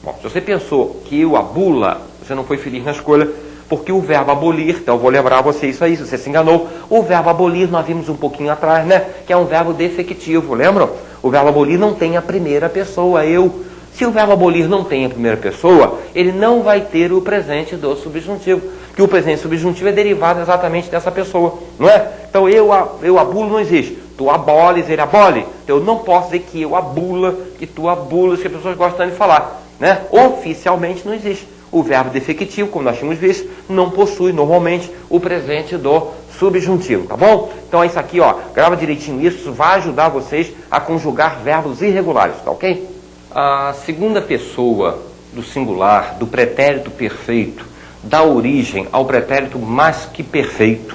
Bom, se você pensou que eu abula, você não foi feliz na escolha, porque o verbo abolir, então eu vou lembrar a você isso aí, se você se enganou, o verbo abolir nós vimos um pouquinho atrás, né? Que é um verbo defectivo, lembram? O verbo abolir não tem a primeira pessoa, eu. Se o verbo abolir não tem a primeira pessoa, ele não vai ter o presente do subjuntivo, que o presente subjuntivo é derivado exatamente dessa pessoa, não é? Então eu abulo não existe. tu aboles, ele abole. Eu não posso dizer que eu abula, que tu abulas, que as pessoas gostam de falar, né? Oficialmente não existe. O verbo defectivo, como nós tínhamos visto, não possui normalmente o presente do subjuntivo, tá bom? Então é isso aqui, ó, grava direitinho isso vai ajudar vocês a conjugar verbos irregulares, tá ok? A segunda pessoa do singular, do pretérito perfeito, dá origem ao pretérito mais que perfeito,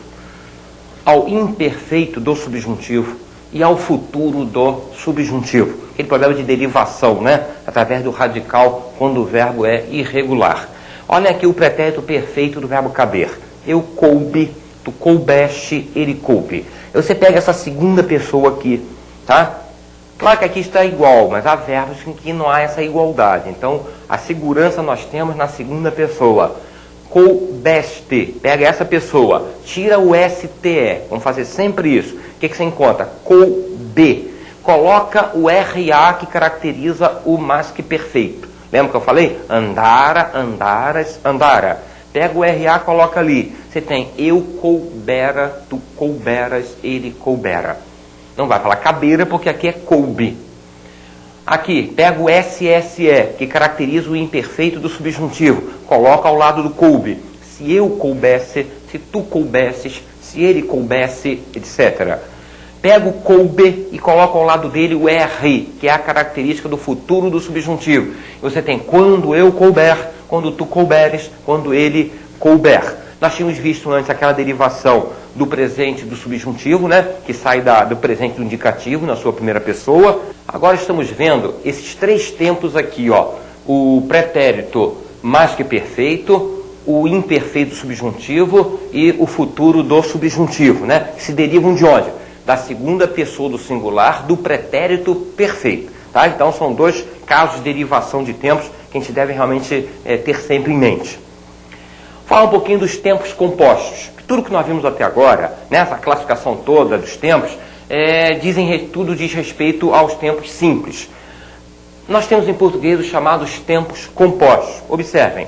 ao imperfeito do subjuntivo e ao futuro do subjuntivo. Aquele problema de derivação, né? Através do radical, quando o verbo é irregular. Olha aqui o pretérito perfeito do verbo caber. Eu coube, tu coubeste, ele coube. Você pega essa segunda pessoa aqui, tá? Claro que aqui está igual, mas há verbos em que não há essa igualdade. Então, a segurança nós temos na segunda pessoa. Coubeste, pega essa pessoa, tira o STE, vamos fazer sempre isso. O que você encontra? Coube. Coloca o RA que caracteriza o mais que perfeito. Lembra que eu falei? Andara, andaras, andara. Pega o RA, coloca ali. Você tem eu coubera, tu couberas, ele coubera. Não vai falar cabeira porque aqui é coube. Aqui, pega o SSE, que caracteriza o imperfeito do subjuntivo. Coloca ao lado do coube. Se eu coubesse, se tu coubesses, se ele coubesse, etc. Pega o coube e coloca ao lado dele o R, que é a característica do futuro do subjuntivo. Você tem quando eu couber, quando tu couberes, quando ele couber. Nós tínhamos visto antes aquela derivação do presente do subjuntivo, né? Que sai do presente do indicativo na sua primeira pessoa. Agora estamos vendo esses três tempos aqui, ó. O pretérito mais que perfeito, o imperfeito subjuntivo e o futuro do subjuntivo, né? Que se derivam de onde? Da segunda pessoa do singular, do pretérito perfeito. Tá? Então são dois casos de derivação de tempos que a gente deve realmente ter sempre em mente. Fala um pouquinho dos tempos compostos. Tudo que nós vimos até agora, nessa classificação toda dos tempos, tudo diz respeito aos tempos simples. Nós temos em português os chamados tempos compostos. Observem,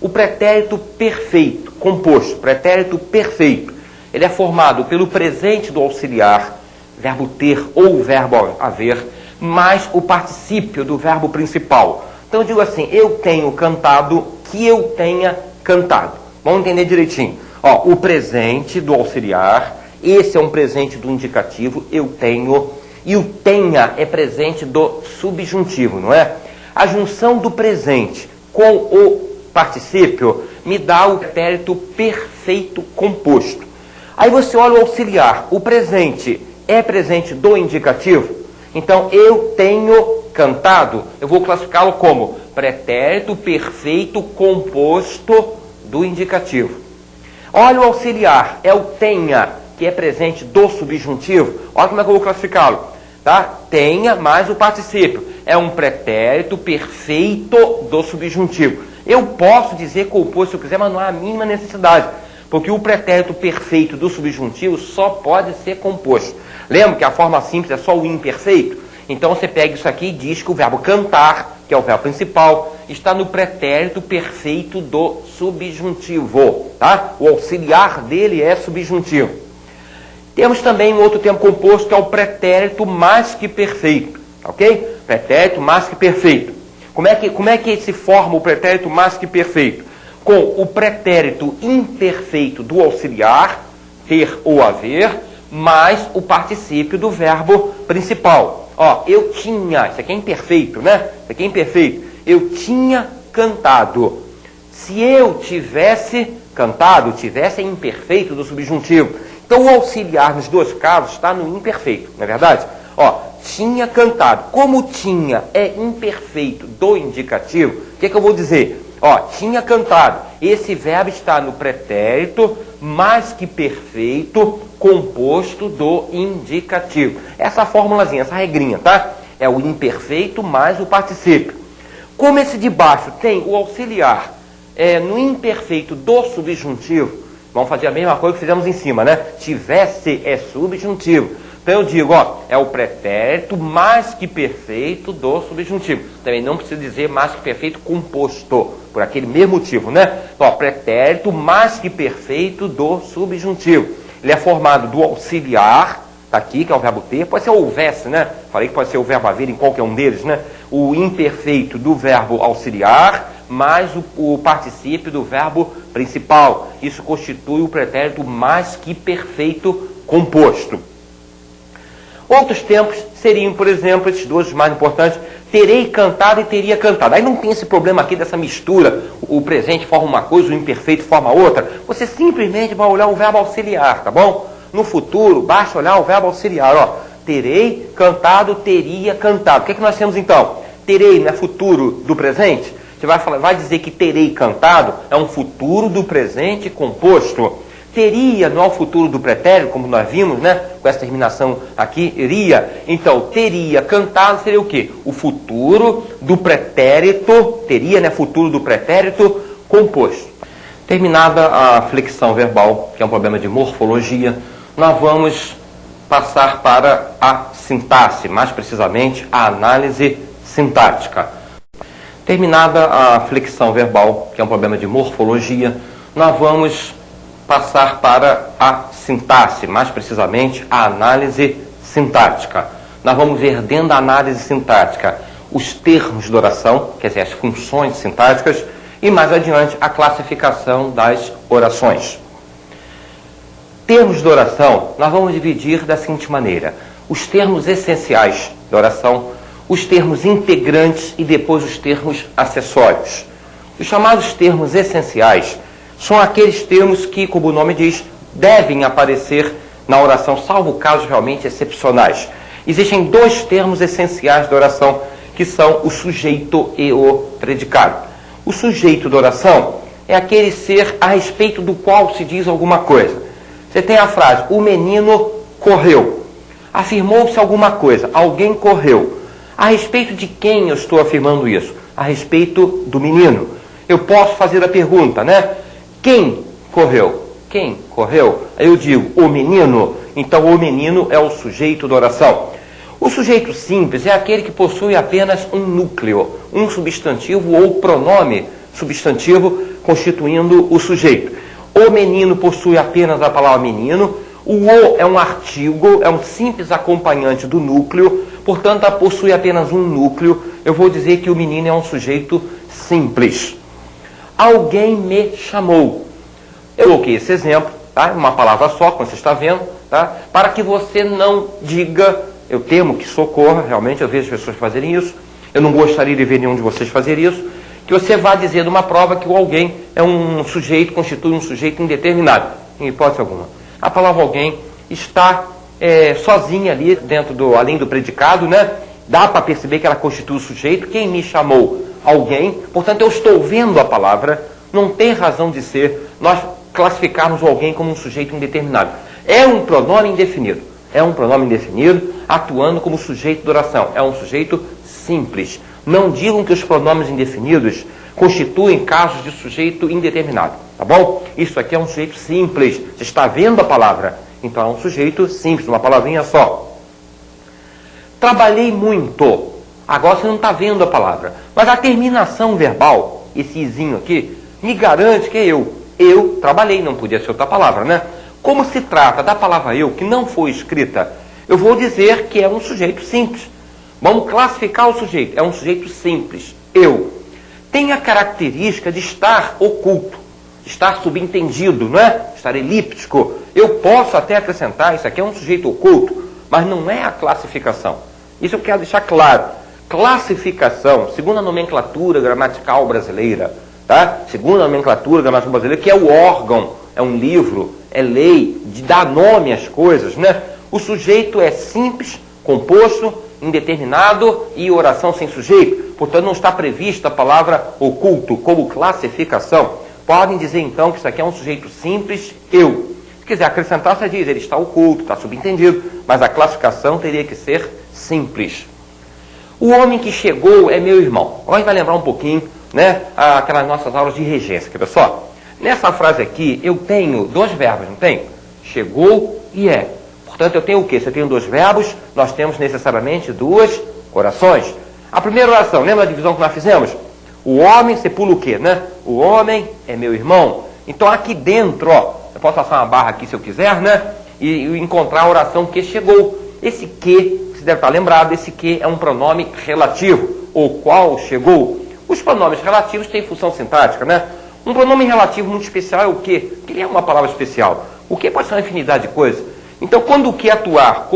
o pretérito perfeito, composto, pretérito perfeito, ele é formado pelo presente do auxiliar, verbo ter ou verbo haver, mais o particípio do verbo principal. Então eu digo assim, eu tenho cantado, que eu tenha cantado. Vamos entender direitinho. Ó, o presente do auxiliar, esse é um presente do indicativo, eu tenho, e o tenha é presente do subjuntivo, não é? A junção do presente com o particípio me dá o pretérito perfeito composto. Aí você olha o auxiliar, o presente é presente do indicativo, então eu tenho cantado, eu vou classificá-lo como pretérito perfeito composto do indicativo. Olha o auxiliar, é o tenha, que é presente do subjuntivo. Olha como é que eu vou classificá-lo. Tá? Tenha mais o particípio. É um pretérito perfeito do subjuntivo. Eu posso dizer composto se eu quiser, mas não há a mínima necessidade. Porque o pretérito perfeito do subjuntivo só pode ser composto. Lembra que a forma simples é só o imperfeito? Então você pega isso aqui e diz que o verbo cantar, que é o verbo principal, está no pretérito perfeito do subjuntivo. Tá? O auxiliar dele é subjuntivo. Temos também um outro tempo composto que é o pretérito mais que perfeito. Ok? Pretérito mais que perfeito. Como é que se forma o pretérito mais que perfeito? Com o pretérito imperfeito do auxiliar, ter ou haver, mais o particípio do verbo principal. Ó, eu tinha, isso aqui é imperfeito, né? Isso aqui é imperfeito. Eu tinha cantado. Se eu tivesse cantado, tivesse imperfeito do subjuntivo. Então o auxiliar nos dois casos está no imperfeito, não é verdade? Ó, tinha cantado. Como tinha é imperfeito do indicativo, o que eu vou dizer? Ó, tinha cantado. Esse verbo está no pretérito mais que perfeito composto do indicativo. Essa formulazinha, essa regrinha, tá? É o imperfeito mais o particípio. Como esse de baixo tem o auxiliar no imperfeito do subjuntivo, vamos fazer a mesma coisa que fizemos em cima, né? Tivesse é subjuntivo. Então eu digo, ó, é o pretérito mais que perfeito do subjuntivo. Também não precisa dizer mais que perfeito composto, por aquele mesmo motivo, né? Então, ó, pretérito mais que perfeito do subjuntivo. Ele é formado do auxiliar, está aqui, que é o verbo ter, pode ser houvesse, né? Falei que pode ser o verbo haver em qualquer um deles, né? O imperfeito do verbo auxiliar, mais o particípio do verbo principal. Isso constitui o pretérito mais que perfeito composto. Outros tempos seriam, por exemplo, esses dois mais importantes, terei cantado e teria cantado. Aí não tem esse problema aqui dessa mistura, o presente forma uma coisa, o imperfeito forma outra. Você simplesmente vai olhar o verbo auxiliar, tá bom? No futuro, basta olhar o verbo auxiliar, ó. Terei cantado, teria cantado. O que é que nós temos então? Terei não é futuro do presente? Você vai dizer que terei cantado é um futuro do presente composto. Teria não é o futuro do pretérito, como nós vimos, né? Com essa terminação aqui, iria. Então, teria cantado seria o quê? O futuro do pretérito, teria, né? Futuro do pretérito composto. Terminada a flexão verbal, que é um problema de morfologia, nós vamos passar para a sintaxe, mais precisamente a análise sintática. Terminada a flexão verbal, que é um problema de morfologia, nós vamos passar para a sintaxe, mais precisamente a análise sintática. Nós vamos ver dentro da análise sintática os termos de oração, quer dizer, as funções sintáticas, e mais adiante a classificação das orações. Termos de oração, nós vamos dividir da seguinte maneira: os termos essenciais da oração, os termos integrantes e depois os termos acessórios. Os chamados termos essenciais são aqueles termos que, como o nome diz, devem aparecer na oração, salvo casos realmente excepcionais. Existem dois termos essenciais da oração, que são o sujeito e o predicado. O sujeito da oração é aquele ser a respeito do qual se diz alguma coisa. Você tem a frase, o menino correu. Afirmou-se alguma coisa, alguém correu. A respeito de quem eu estou afirmando isso? A respeito do menino. Eu posso fazer a pergunta, né? Quem correu? Quem correu? Aí eu digo, o menino. Então, o menino é o sujeito da oração. O sujeito simples é aquele que possui apenas um núcleo, um substantivo ou pronome substantivo constituindo o sujeito. O menino possui apenas a palavra menino. O é um artigo, é um simples acompanhante do núcleo, portanto, possui apenas um núcleo. Eu vou dizer que o menino é um sujeito simples. Alguém me chamou. Eu coloquei esse exemplo, tá? Uma palavra só, como você está vendo, tá? Para que você não diga, eu temo que socorra, realmente eu vejo as pessoas fazerem isso, eu não gostaria de ver nenhum de vocês fazer isso, que você vá dizer numa prova que o alguém é um sujeito, constitui um sujeito indeterminado, em hipótese alguma. A palavra alguém está sozinha ali, além do predicado, né? Dá para perceber que ela constitui o sujeito. Quem me chamou? Alguém. Portanto, eu estou vendo a palavra, não tem razão de ser nós classificarmos o alguém como um sujeito indeterminado. É um pronome indefinido. É um pronome indefinido atuando como sujeito de oração. É um sujeito simples. Não digam que os pronomes indefinidos constituem casos de sujeito indeterminado. Tá bom? Isso aqui é um sujeito simples. Você está vendo a palavra. Então é um sujeito simples, uma palavrinha só. Trabalhei muito. Agora você não está vendo a palavra. Mas a terminação verbal, esse izinho aqui, me garante que é eu. Eu trabalhei, não podia ser outra palavra, né? Como se trata da palavra eu, que não foi escrita, eu vou dizer que é um sujeito simples. Vamos classificar o sujeito. É um sujeito simples. Eu. Tem a característica de estar oculto, estar subentendido, não é? Estar elíptico. Eu posso até acrescentar, isso aqui é um sujeito oculto, mas não é a classificação. Isso eu quero deixar claro. Classificação, segundo a nomenclatura gramatical brasileira, tá? Segundo a nomenclatura gramatical brasileira, que é o órgão, é um livro, é lei, de dar nome às coisas, né? O sujeito é simples, composto, indeterminado e oração sem sujeito. Portanto, não está prevista a palavra oculto como classificação. Podem dizer, então, que isso aqui é um sujeito simples, eu. Se quiser acrescentar, você diz, ele está oculto, está subentendido, mas a classificação teria que ser simples. O homem que chegou é meu irmão. Agora a gente vai lembrar um pouquinho, né, aquelas nossas aulas de regência. Quer ver só? Nessa frase aqui, eu tenho dois verbos, não tem? Chegou e é. Portanto, eu tenho o quê? Se eu tenho dois verbos, nós temos necessariamente duas orações. A primeira oração, lembra a divisão que nós fizemos? O homem, você pula o quê, né? O homem é meu irmão. Então, aqui dentro, ó, eu posso passar uma barra aqui se eu quiser, né? e encontrar a oração que chegou. Esse que, você deve estar lembrado, esse que é um pronome relativo, o qual chegou. Os pronomes relativos têm função sintática, né? Um pronome relativo muito especial é o que? Porque ele é uma palavra especial. O que pode ser uma infinidade de coisas. Então, quando o que atuar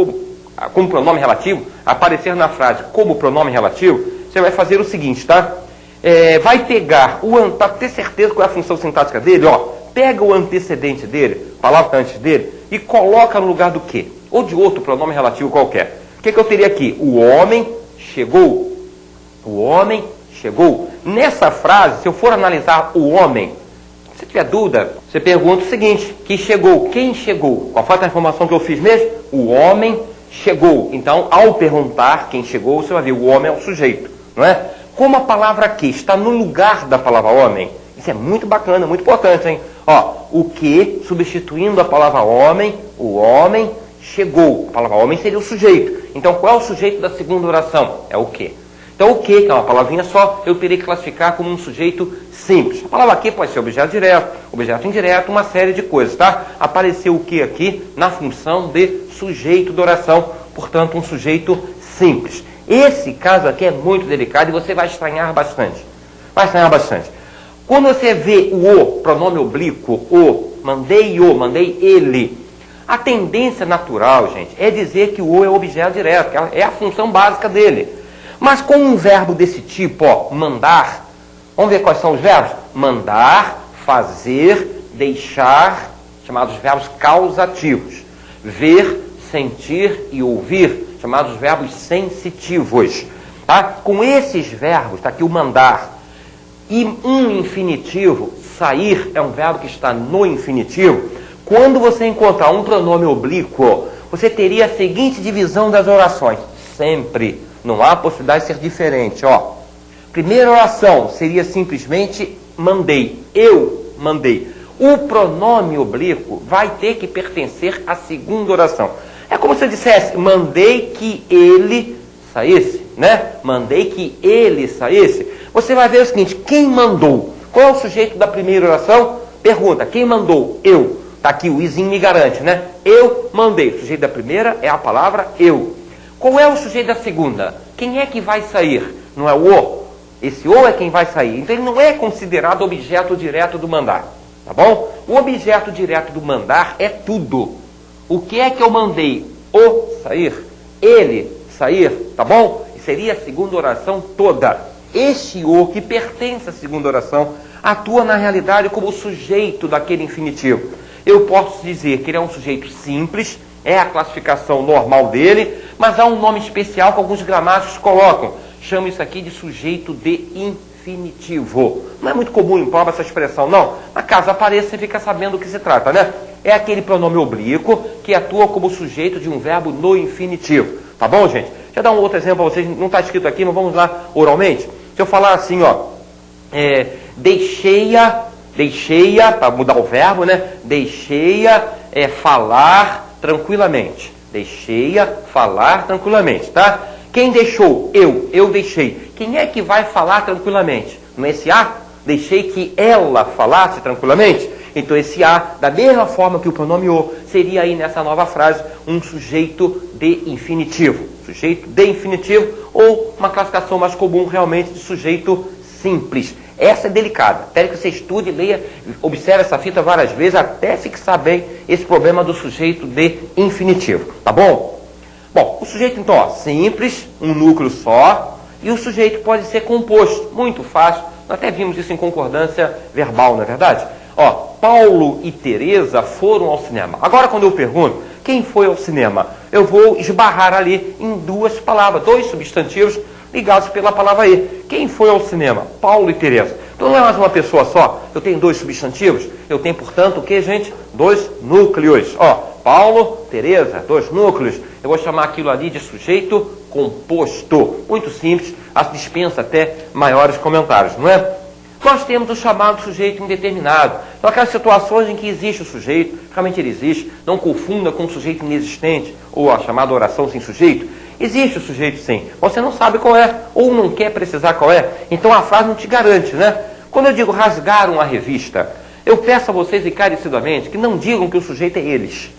como pronome relativo, aparecer na frase como pronome relativo, você vai fazer o seguinte, tá? Vai pegar para ter certeza qual é a função sintática dele, ó, pega o antecedente dele, palavra antes dele, e coloca no lugar do que? Ou de outro pronome relativo qualquer. O que eu teria aqui? O homem chegou. O homem chegou. Nessa frase, se eu for analisar o homem, se tiver dúvida, você pergunta o seguinte, que chegou, quem chegou? Qual foi a transformação que eu fiz mesmo? O homem chegou. Então, ao perguntar quem chegou, você vai ver, o homem é o sujeito, não é? Como a palavra que está no lugar da palavra homem, isso é muito bacana, muito importante, hein? Ó, o que, substituindo a palavra homem, o homem chegou. A palavra homem seria o sujeito. Então, qual é o sujeito da segunda oração? É o que. Então, o que é uma palavrinha só, eu teria que classificar como um sujeito simples. A palavra que pode ser objeto direto, objeto indireto, uma série de coisas, tá? Apareceu o que aqui na função de sujeito da oração, portanto, um sujeito simples. Esse caso aqui é muito delicado e você vai estranhar bastante. Vai estranhar bastante. Quando você vê o pronome oblíquo, mandei ele, a tendência natural, gente, é dizer que o é objeto direto, que é a função básica dele. Mas com um verbo desse tipo, ó, mandar, vamos ver quais são os verbos? Mandar, fazer, deixar, chamados verbos causativos. Ver, sentir e ouvir, chamados verbos sensitivos. Tá? Com esses verbos, está aqui o mandar, e um infinitivo, sair, é um verbo que está no infinitivo. Quando você encontrar um pronome oblíquo, você teria a seguinte divisão das orações. Sempre. Não há possibilidade de ser diferente. Ó. Primeira oração seria simplesmente mandei. Eu mandei. O pronome oblíquo vai ter que pertencer à segunda oração. É como se eu dissesse, mandei que ele saísse, né? Mandei que ele saísse. Você vai ver o seguinte, quem mandou? Qual é o sujeito da primeira oração? Pergunta, quem mandou? Eu. Está aqui o izinho me garante, né? Eu mandei. O sujeito da primeira é a palavra eu. Qual é o sujeito da segunda? Quem é que vai sair? Não é o o? Esse o é quem vai sair. Então ele não é considerado objeto direto do mandar. Tá bom? O objeto direto do mandar é tudo. O que é que eu mandei? O sair. Ele sair. Tá bom? E seria a segunda oração toda. Este o que pertence à segunda oração atua na realidade como o sujeito daquele infinitivo. Eu posso dizer que ele é um sujeito simples, é a classificação normal dele, mas há um nome especial que alguns gramáticos colocam. Chama isso aqui de sujeito de infinitivo. Não é muito comum em prova essa expressão, não. Mas caso apareça, você fica sabendo do que se trata, né? É aquele pronome oblíquo que atua como sujeito de um verbo no infinitivo. Tá bom, gente? Deixa eu dar um outro exemplo para vocês. Não está escrito aqui, mas vamos lá oralmente. Se eu falar assim, ó. Deixei-a, para mudar o verbo, né? Deixei-a falar tranquilamente. Deixei-a falar tranquilamente, tá? Quem deixou? Eu deixei. Quem é que vai falar tranquilamente? Não é esse a? Deixei que ela falasse tranquilamente? Então esse a, da mesma forma que o pronome o, seria aí nessa nova frase um sujeito de infinitivo. Sujeito de infinitivo ou uma classificação mais comum realmente de sujeito simples. Essa é delicada. Espero que você estude, leia, observe essa fita várias vezes até fixar bem esse problema do sujeito de infinitivo. Tá bom? Bom, o sujeito então, ó, simples, um núcleo só, e o sujeito pode ser composto. Muito fácil. Nós até vimos isso em concordância verbal, não é verdade? Ó, Paulo e Teresa foram ao cinema. Agora, quando eu pergunto quem foi ao cinema, eu vou esbarrar ali em duas palavras, dois substantivos ligados pela palavra e. Quem foi ao cinema? Paulo e Teresa. Então não é mais uma pessoa só. Eu tenho dois substantivos. Eu tenho, portanto, o que, gente? Dois núcleos. Ó, Paulo, Teresa, dois núcleos. Eu vou chamar aquilo ali de sujeito composto. Muito simples. Dispensa até maiores comentários, não é? Nós temos o chamado sujeito indeterminado. São aquelas situações em que existe o sujeito, realmente ele existe, não confunda com o sujeito inexistente, ou a chamada oração sem sujeito. Existe o sujeito sim, você não sabe qual é, ou não quer precisar qual é, então a frase não te garante, né? Quando eu digo rasgar uma revista, eu peço a vocês encarecidamente que não digam que o sujeito é eles.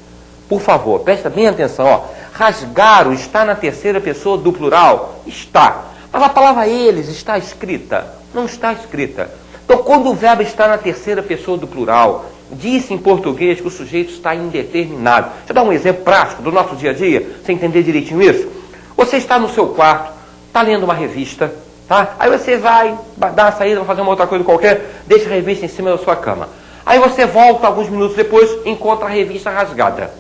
Por favor, presta bem atenção. Ó. Rasgaram está na terceira pessoa do plural? Está. Mas a palavra eles está escrita? Não está escrita. Então, quando o verbo está na terceira pessoa do plural, diz em português que o sujeito está indeterminado. Deixa eu dar um exemplo prático do nosso dia a dia, para você entender direitinho isso. Você está no seu quarto, está lendo uma revista, tá? Aí você vai dar uma saída, vai fazer uma outra coisa qualquer, deixa a revista em cima da sua cama. Aí você volta, alguns minutos depois, encontra a revista rasgada.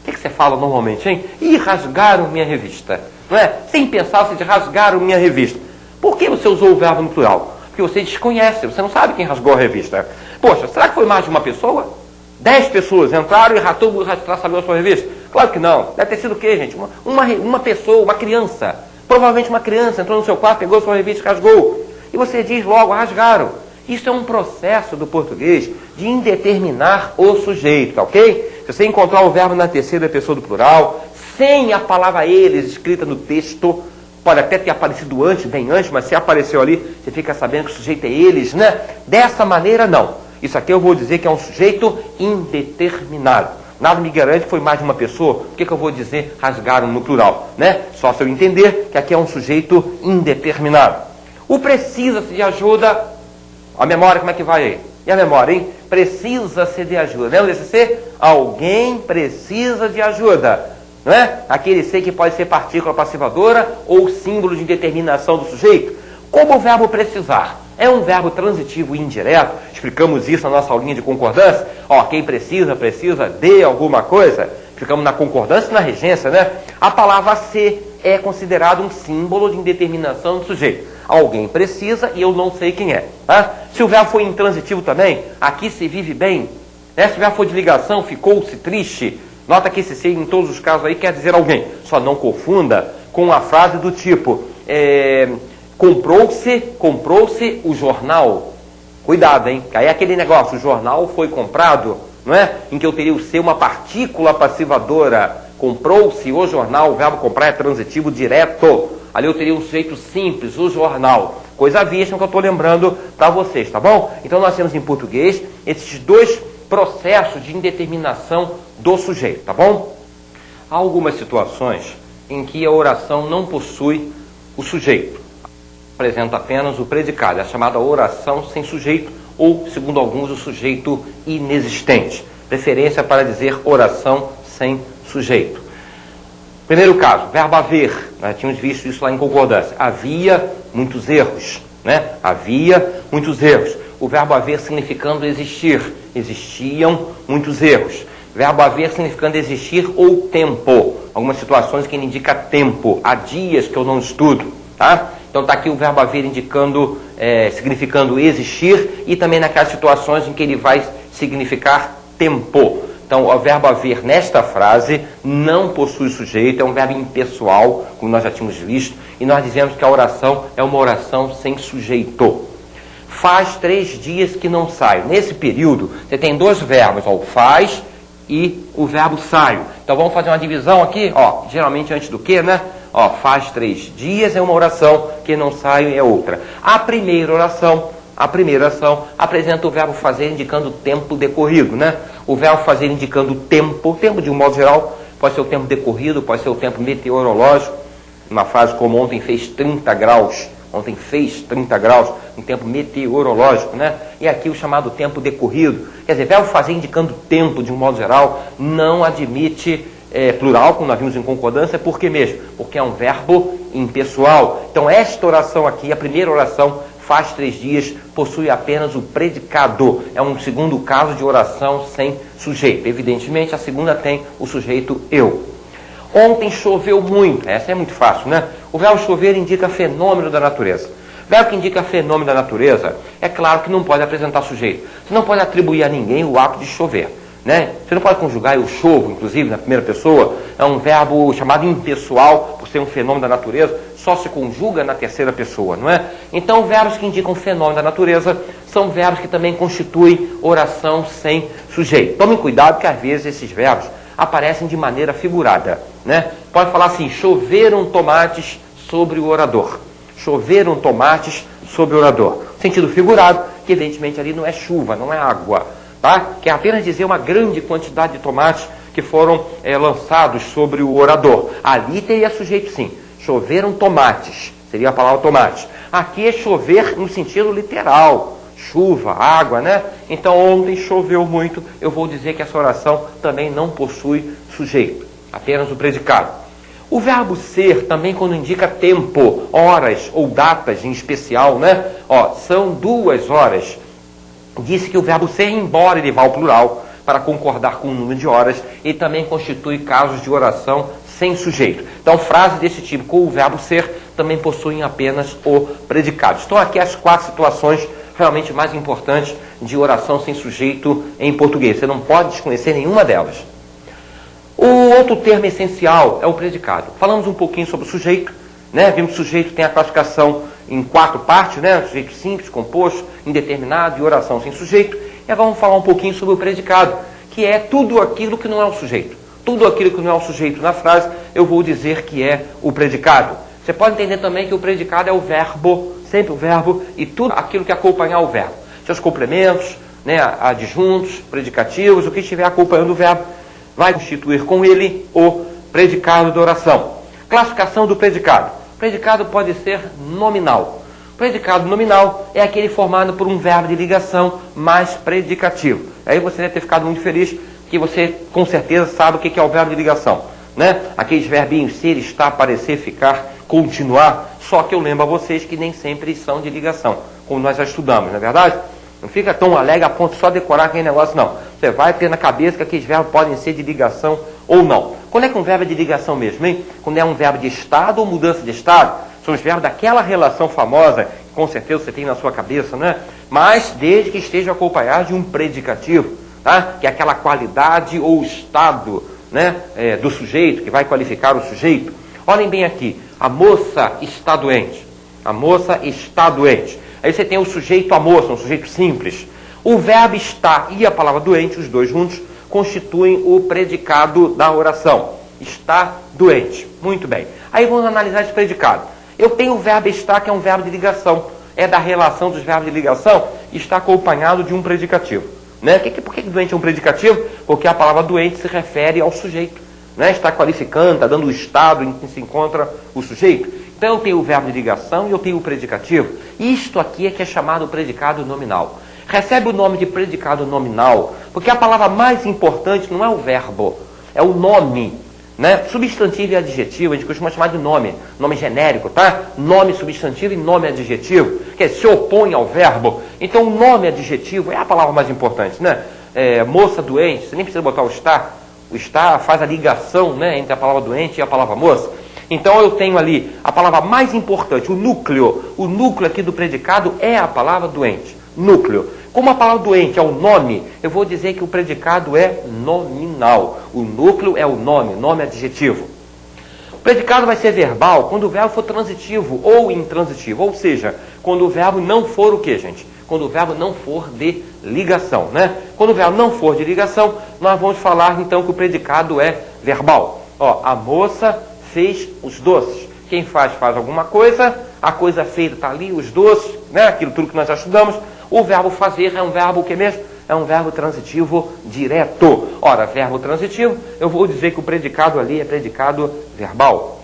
O que você fala normalmente, hein? Ih, rasgaram minha revista. Não é? Sem pensar, você diz, rasgaram minha revista. Por que você usou o verbo no plural? Porque você desconhece, você não sabe quem rasgou a revista. Poxa, será que foi mais de uma pessoa? 10 pessoas entraram e todo mundo sabeu a sua revista? Claro que não. Deve ter sido o quê, gente? Uma pessoa, uma criança. Provavelmente uma criança entrou no seu quarto, pegou a sua revista e rasgou. E você diz logo, rasgaram. Isso é um processo do português de indeterminar o sujeito, tá ok? Se você encontrar o verbo na terceira pessoa do plural, sem a palavra eles escrita no texto, pode até ter aparecido antes, bem antes, mas se apareceu ali, você fica sabendo que o sujeito é eles, né? Dessa maneira, não. Isso aqui eu vou dizer que é um sujeito indeterminado. Nada me garante que foi mais de uma pessoa. Por que eu vou dizer rasgaram no plural, né? Só se eu entender que aqui é um sujeito indeterminado. O precisa-se de ajuda. A memória, como é que vai aí? E a memória, hein? Precisa-se de ajuda. Lembra desse ser? Alguém precisa de ajuda. Não é? Aquele ser que pode ser partícula passivadora ou símbolo de indeterminação do sujeito. Como o verbo precisar é um verbo transitivo e indireto, explicamos isso na nossa aulinha de concordância. Ó, quem precisa de alguma coisa. Ficamos na concordância e na regência, né? A palavra ser é considerado um símbolo de indeterminação do sujeito. Alguém precisa e eu não sei quem é. Tá? Se o verbo for intransitivo também, aqui se vive bem. Né? Se o verbo for de ligação, ficou-se triste. Nota que esse ser, em todos os casos aí, quer dizer alguém. Só não confunda com a frase do tipo, comprou-se o jornal. Cuidado, hein? Aí é aquele negócio, o jornal foi comprado, não é? Em que eu teria o ser uma partícula passivadora. Comprou-se o jornal, o verbo comprar é transitivo direto. Ali eu teria um sujeito simples, o jornal. Coisa vista que eu estou lembrando para vocês, tá bom? Então nós temos em português esses dois processos de indeterminação do sujeito, tá bom? Há algumas situações em que a oração não possui o sujeito. Apresenta apenas o predicado. É a chamada oração sem sujeito ou, segundo alguns, o sujeito inexistente. Preferência para dizer oração sem sujeito. Primeiro caso, verbo haver. Nós tínhamos visto isso lá em concordância. Havia muitos erros, né? Havia muitos erros. O verbo haver significando existir. Existiam muitos erros. Verbo haver significando existir ou tempo. Algumas situações que ele indica tempo. Há dias que eu não estudo, tá? Então está aqui o verbo haver indicando, significando existir, e também naquelas situações em que ele vai significar tempo. Então, o verbo haver nesta frase não possui sujeito, é um verbo impessoal, como nós já tínhamos visto, e nós dizemos que a oração é uma oração sem sujeito. Faz 3 dias que não saio. Nesse período, você tem 2 verbos, ó, o faz e o verbo saio. Então, vamos fazer uma divisão aqui, ó, geralmente antes do que, né? Ó, faz 3 dias é uma oração, que não saio é outra. A primeira oração apresenta o verbo fazer indicando o tempo decorrido, né? O verbo fazer indicando o tempo de um modo geral, pode ser o tempo decorrido, pode ser o tempo meteorológico. Uma frase como ontem fez 30 graus, um tempo meteorológico, né? E aqui o chamado tempo decorrido. Quer dizer, verbo fazer indicando tempo de um modo geral não admite plural, como nós vimos em concordância. Por que mesmo? Porque é um verbo impessoal. Então esta oração aqui, a primeira oração, faz 3 dias, possui apenas o predicado. É um segundo caso de oração sem sujeito. Evidentemente, a segunda tem o sujeito eu. Ontem choveu muito. Essa é muito fácil, né? O verbo chover indica fenômeno da natureza. Verbo que indica fenômeno da natureza, é claro que não pode apresentar sujeito. Você não pode atribuir a ninguém o ato de chover, né? Você não pode conjugar eu chovo, inclusive, na primeira pessoa. É um verbo chamado impessoal, por ser um fenômeno da natureza, só se conjuga na terceira pessoa, não é? Então, verbos que indicam fenômeno da natureza são verbos que também constituem oração sem sujeito. Tomem cuidado que, às vezes, esses verbos aparecem de maneira figurada, né? Pode falar assim, choveram tomates sobre o orador. Choveram tomates sobre o orador. Sentido figurado, que evidentemente ali não é chuva, não é água, tá? Que é apenas dizer uma grande quantidade de tomates que foram lançados sobre o orador. Ali teria sujeito sim. Choveram tomates, seria a palavra tomate. Aqui é chover no sentido literal. Chuva, água, né? Então ontem choveu muito. Eu vou dizer que essa oração também não possui sujeito, apenas o predicado. O verbo ser também quando indica tempo, horas ou datas em especial, né? São 2 horas. Disse que o verbo ser, embora ele vá ao plural, para concordar com o número de horas, ele também constitui casos de oração sem sujeito. Então, frases desse tipo com o verbo ser também possuem apenas o predicado. Estão aqui as 4 situações realmente mais importantes de oração sem sujeito em português. Você não pode desconhecer nenhuma delas. O outro termo essencial é o predicado. Falamos um pouquinho sobre o sujeito, né? Vimos que o sujeito tem a classificação em 4 partes, né? Sujeito simples, composto, indeterminado e oração sem sujeito. E agora vamos falar um pouquinho sobre o predicado, que é tudo aquilo que não é o sujeito. Tudo aquilo que não é o sujeito na frase, eu vou dizer que é o predicado. Você pode entender também que o predicado é o verbo, sempre o verbo, e tudo aquilo que acompanhar o verbo. Seus complementos, né? Adjuntos, predicativos, o que estiver acompanhando o verbo, vai constituir com ele o predicado da oração. Classificação do predicado. O predicado pode ser nominal. O predicado nominal é aquele formado por um verbo de ligação mais predicativo. Aí você deve ter ficado muito feliz, que você com certeza sabe o que é o verbo de ligação, né? Aqueles verbinhos ser, estar, parecer, ficar, continuar. Só que eu lembro a vocês que nem sempre são de ligação, como nós já estudamos, não é verdade? Não fica tão alegre a ponto de só decorar aquele negócio, não. Você vai ter na cabeça que aqueles verbos podem ser de ligação ou não. Quando é que um verbo é de ligação mesmo, hein? Quando é um verbo de estado ou mudança de estado? São os verbos daquela relação famosa, que com certeza você tem na sua cabeça, né? Mas desde que esteja acompanhado de um predicativo, tá? Que é aquela qualidade ou estado, né? Do sujeito, que vai qualificar o sujeito. Olhem bem aqui, a moça está doente. A moça está doente. Aí você tem o sujeito a moça, um sujeito simples. O verbo está e a palavra doente, os dois juntos, constituem o predicado da oração. Está doente. Muito bem. Aí vamos analisar esse predicado. Eu tenho o verbo estar, que é um verbo de ligação. É da relação dos verbos de ligação, está acompanhado de um predicativo. Né? Por que doente é um predicativo? Porque a palavra doente se refere ao sujeito. Né? Está qualificando, está dando o estado em que se encontra o sujeito. Então eu tenho o verbo de ligação e eu tenho o predicativo. Isto aqui é que é chamado predicado nominal. Recebe o nome de predicado nominal, porque a palavra mais importante não é o verbo, é o nome. Né? Substantivo e adjetivo, a gente costuma chamar de nome genérico, tá? Nome substantivo e nome adjetivo, que se opõe ao verbo. Então o nome adjetivo é a palavra mais importante, né? Moça doente, você nem precisa botar o está. O está faz a ligação, né, entre a palavra doente e a palavra moça. Então eu tenho ali a palavra mais importante, o núcleo. O núcleo aqui do predicado é a palavra doente. Núcleo. Como a palavra doente é o nome, eu vou dizer que o predicado é nominal. O núcleo é o nome adjetivo. O predicado vai ser verbal quando o verbo for transitivo ou intransitivo. Ou seja, quando o verbo não for o quê, gente? Quando o verbo não for de ligação, né? Quando o verbo não for de ligação, nós vamos falar então que o predicado é verbal. A moça fez os doces. Quem faz alguma coisa, a coisa feita está ali, os doces, né? Aquilo tudo que nós já estudamos. O verbo fazer é um verbo o que mesmo? É um verbo transitivo direto. Ora, verbo transitivo, eu vou dizer que o predicado ali é predicado verbal.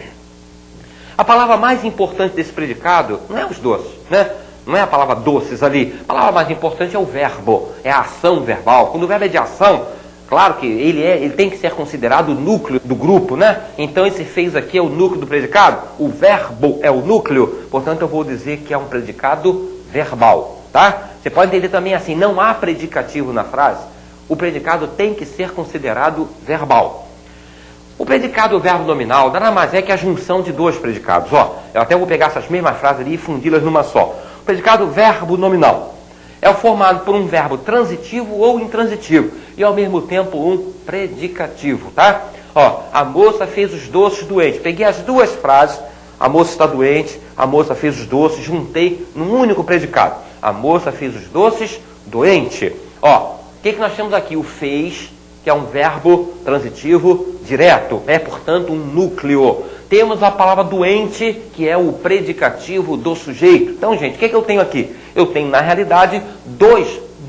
A palavra mais importante desse predicado não é os doces, né? Não é a palavra doces ali. A palavra mais importante é o verbo, é a ação verbal. Quando o verbo é de ação, claro que ele tem que ser considerado o núcleo do grupo, né? Então esse fez aqui é o núcleo do predicado. O verbo é o núcleo, portanto eu vou dizer que é um predicado verbal, tá? Você pode entender também assim, não há predicativo na frase. O predicado tem que ser considerado verbal. O predicado verbo nominal nada mais é que a junção de 2 predicados. Eu até vou pegar essas mesmas frases ali e fundi-las numa só. O predicado verbo nominal é formado por um verbo transitivo ou intransitivo e ao mesmo tempo um predicativo, tá? A moça fez os doces doentes. Peguei as 2 frases, a moça está doente, a moça fez os doces, juntei num único predicado. A moça fez os doces doente. O que nós temos aqui? O fez, que é um verbo transitivo direto, é portanto um núcleo. Temos a palavra doente, que é o predicativo do sujeito. Então, gente, o que eu tenho aqui? Eu tenho, na realidade,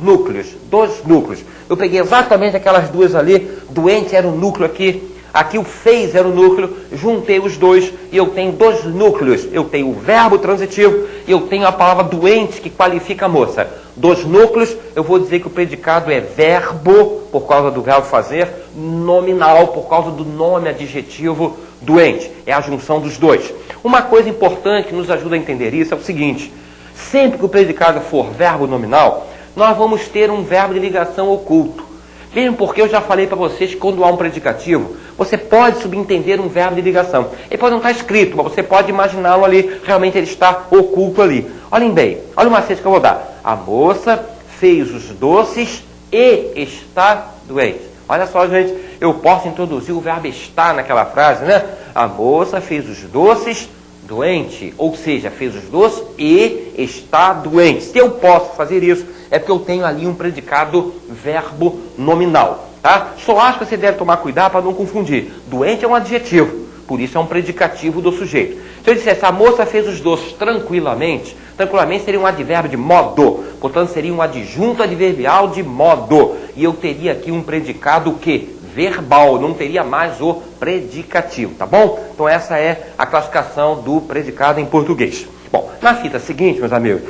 núcleos, dois núcleos. Eu peguei exatamente aquelas duas ali, doente era o núcleo aqui, aqui o fez era o núcleo, juntei os dois e eu tenho dois núcleos. Eu tenho o verbo transitivo e eu tenho a palavra doente que qualifica a moça. Dos núcleos, eu vou dizer que o predicado é verbo, por causa do verbo fazer, nominal, por causa do nome adjetivo doente. É a junção dos dois. Uma coisa importante que nos ajuda a entender isso é o seguinte: sempre que o predicado for verbo nominal, nós vamos ter um verbo de ligação oculto. Mesmo porque eu já falei para vocês que quando há um predicativo, você pode subentender um verbo de ligação. Ele pode não estar escrito, mas você pode imaginá-lo ali, realmente ele está oculto ali. Olhem bem, olha o macete que eu vou dar. A moça fez os doces e está doente. Olha só, gente, eu posso introduzir o verbo estar naquela frase, né? A moça fez os doces doente, ou seja, fez os doces e está doente. Se eu posso fazer isso, é porque eu tenho ali um predicado verbo nominal, tá? Só acho que você deve tomar cuidado para não confundir. Doente é um adjetivo, por isso é um predicativo do sujeito. Se eu dissesse, a moça fez os doces tranquilamente, tranquilamente seria um advérbio de modo, portanto seria um adjunto adverbial de modo, e eu teria aqui um predicado o quê? Verbal, não teria mais o predicativo, tá bom? Então essa é a classificação do predicado em português. Bom, na fita seguinte, meus amigos,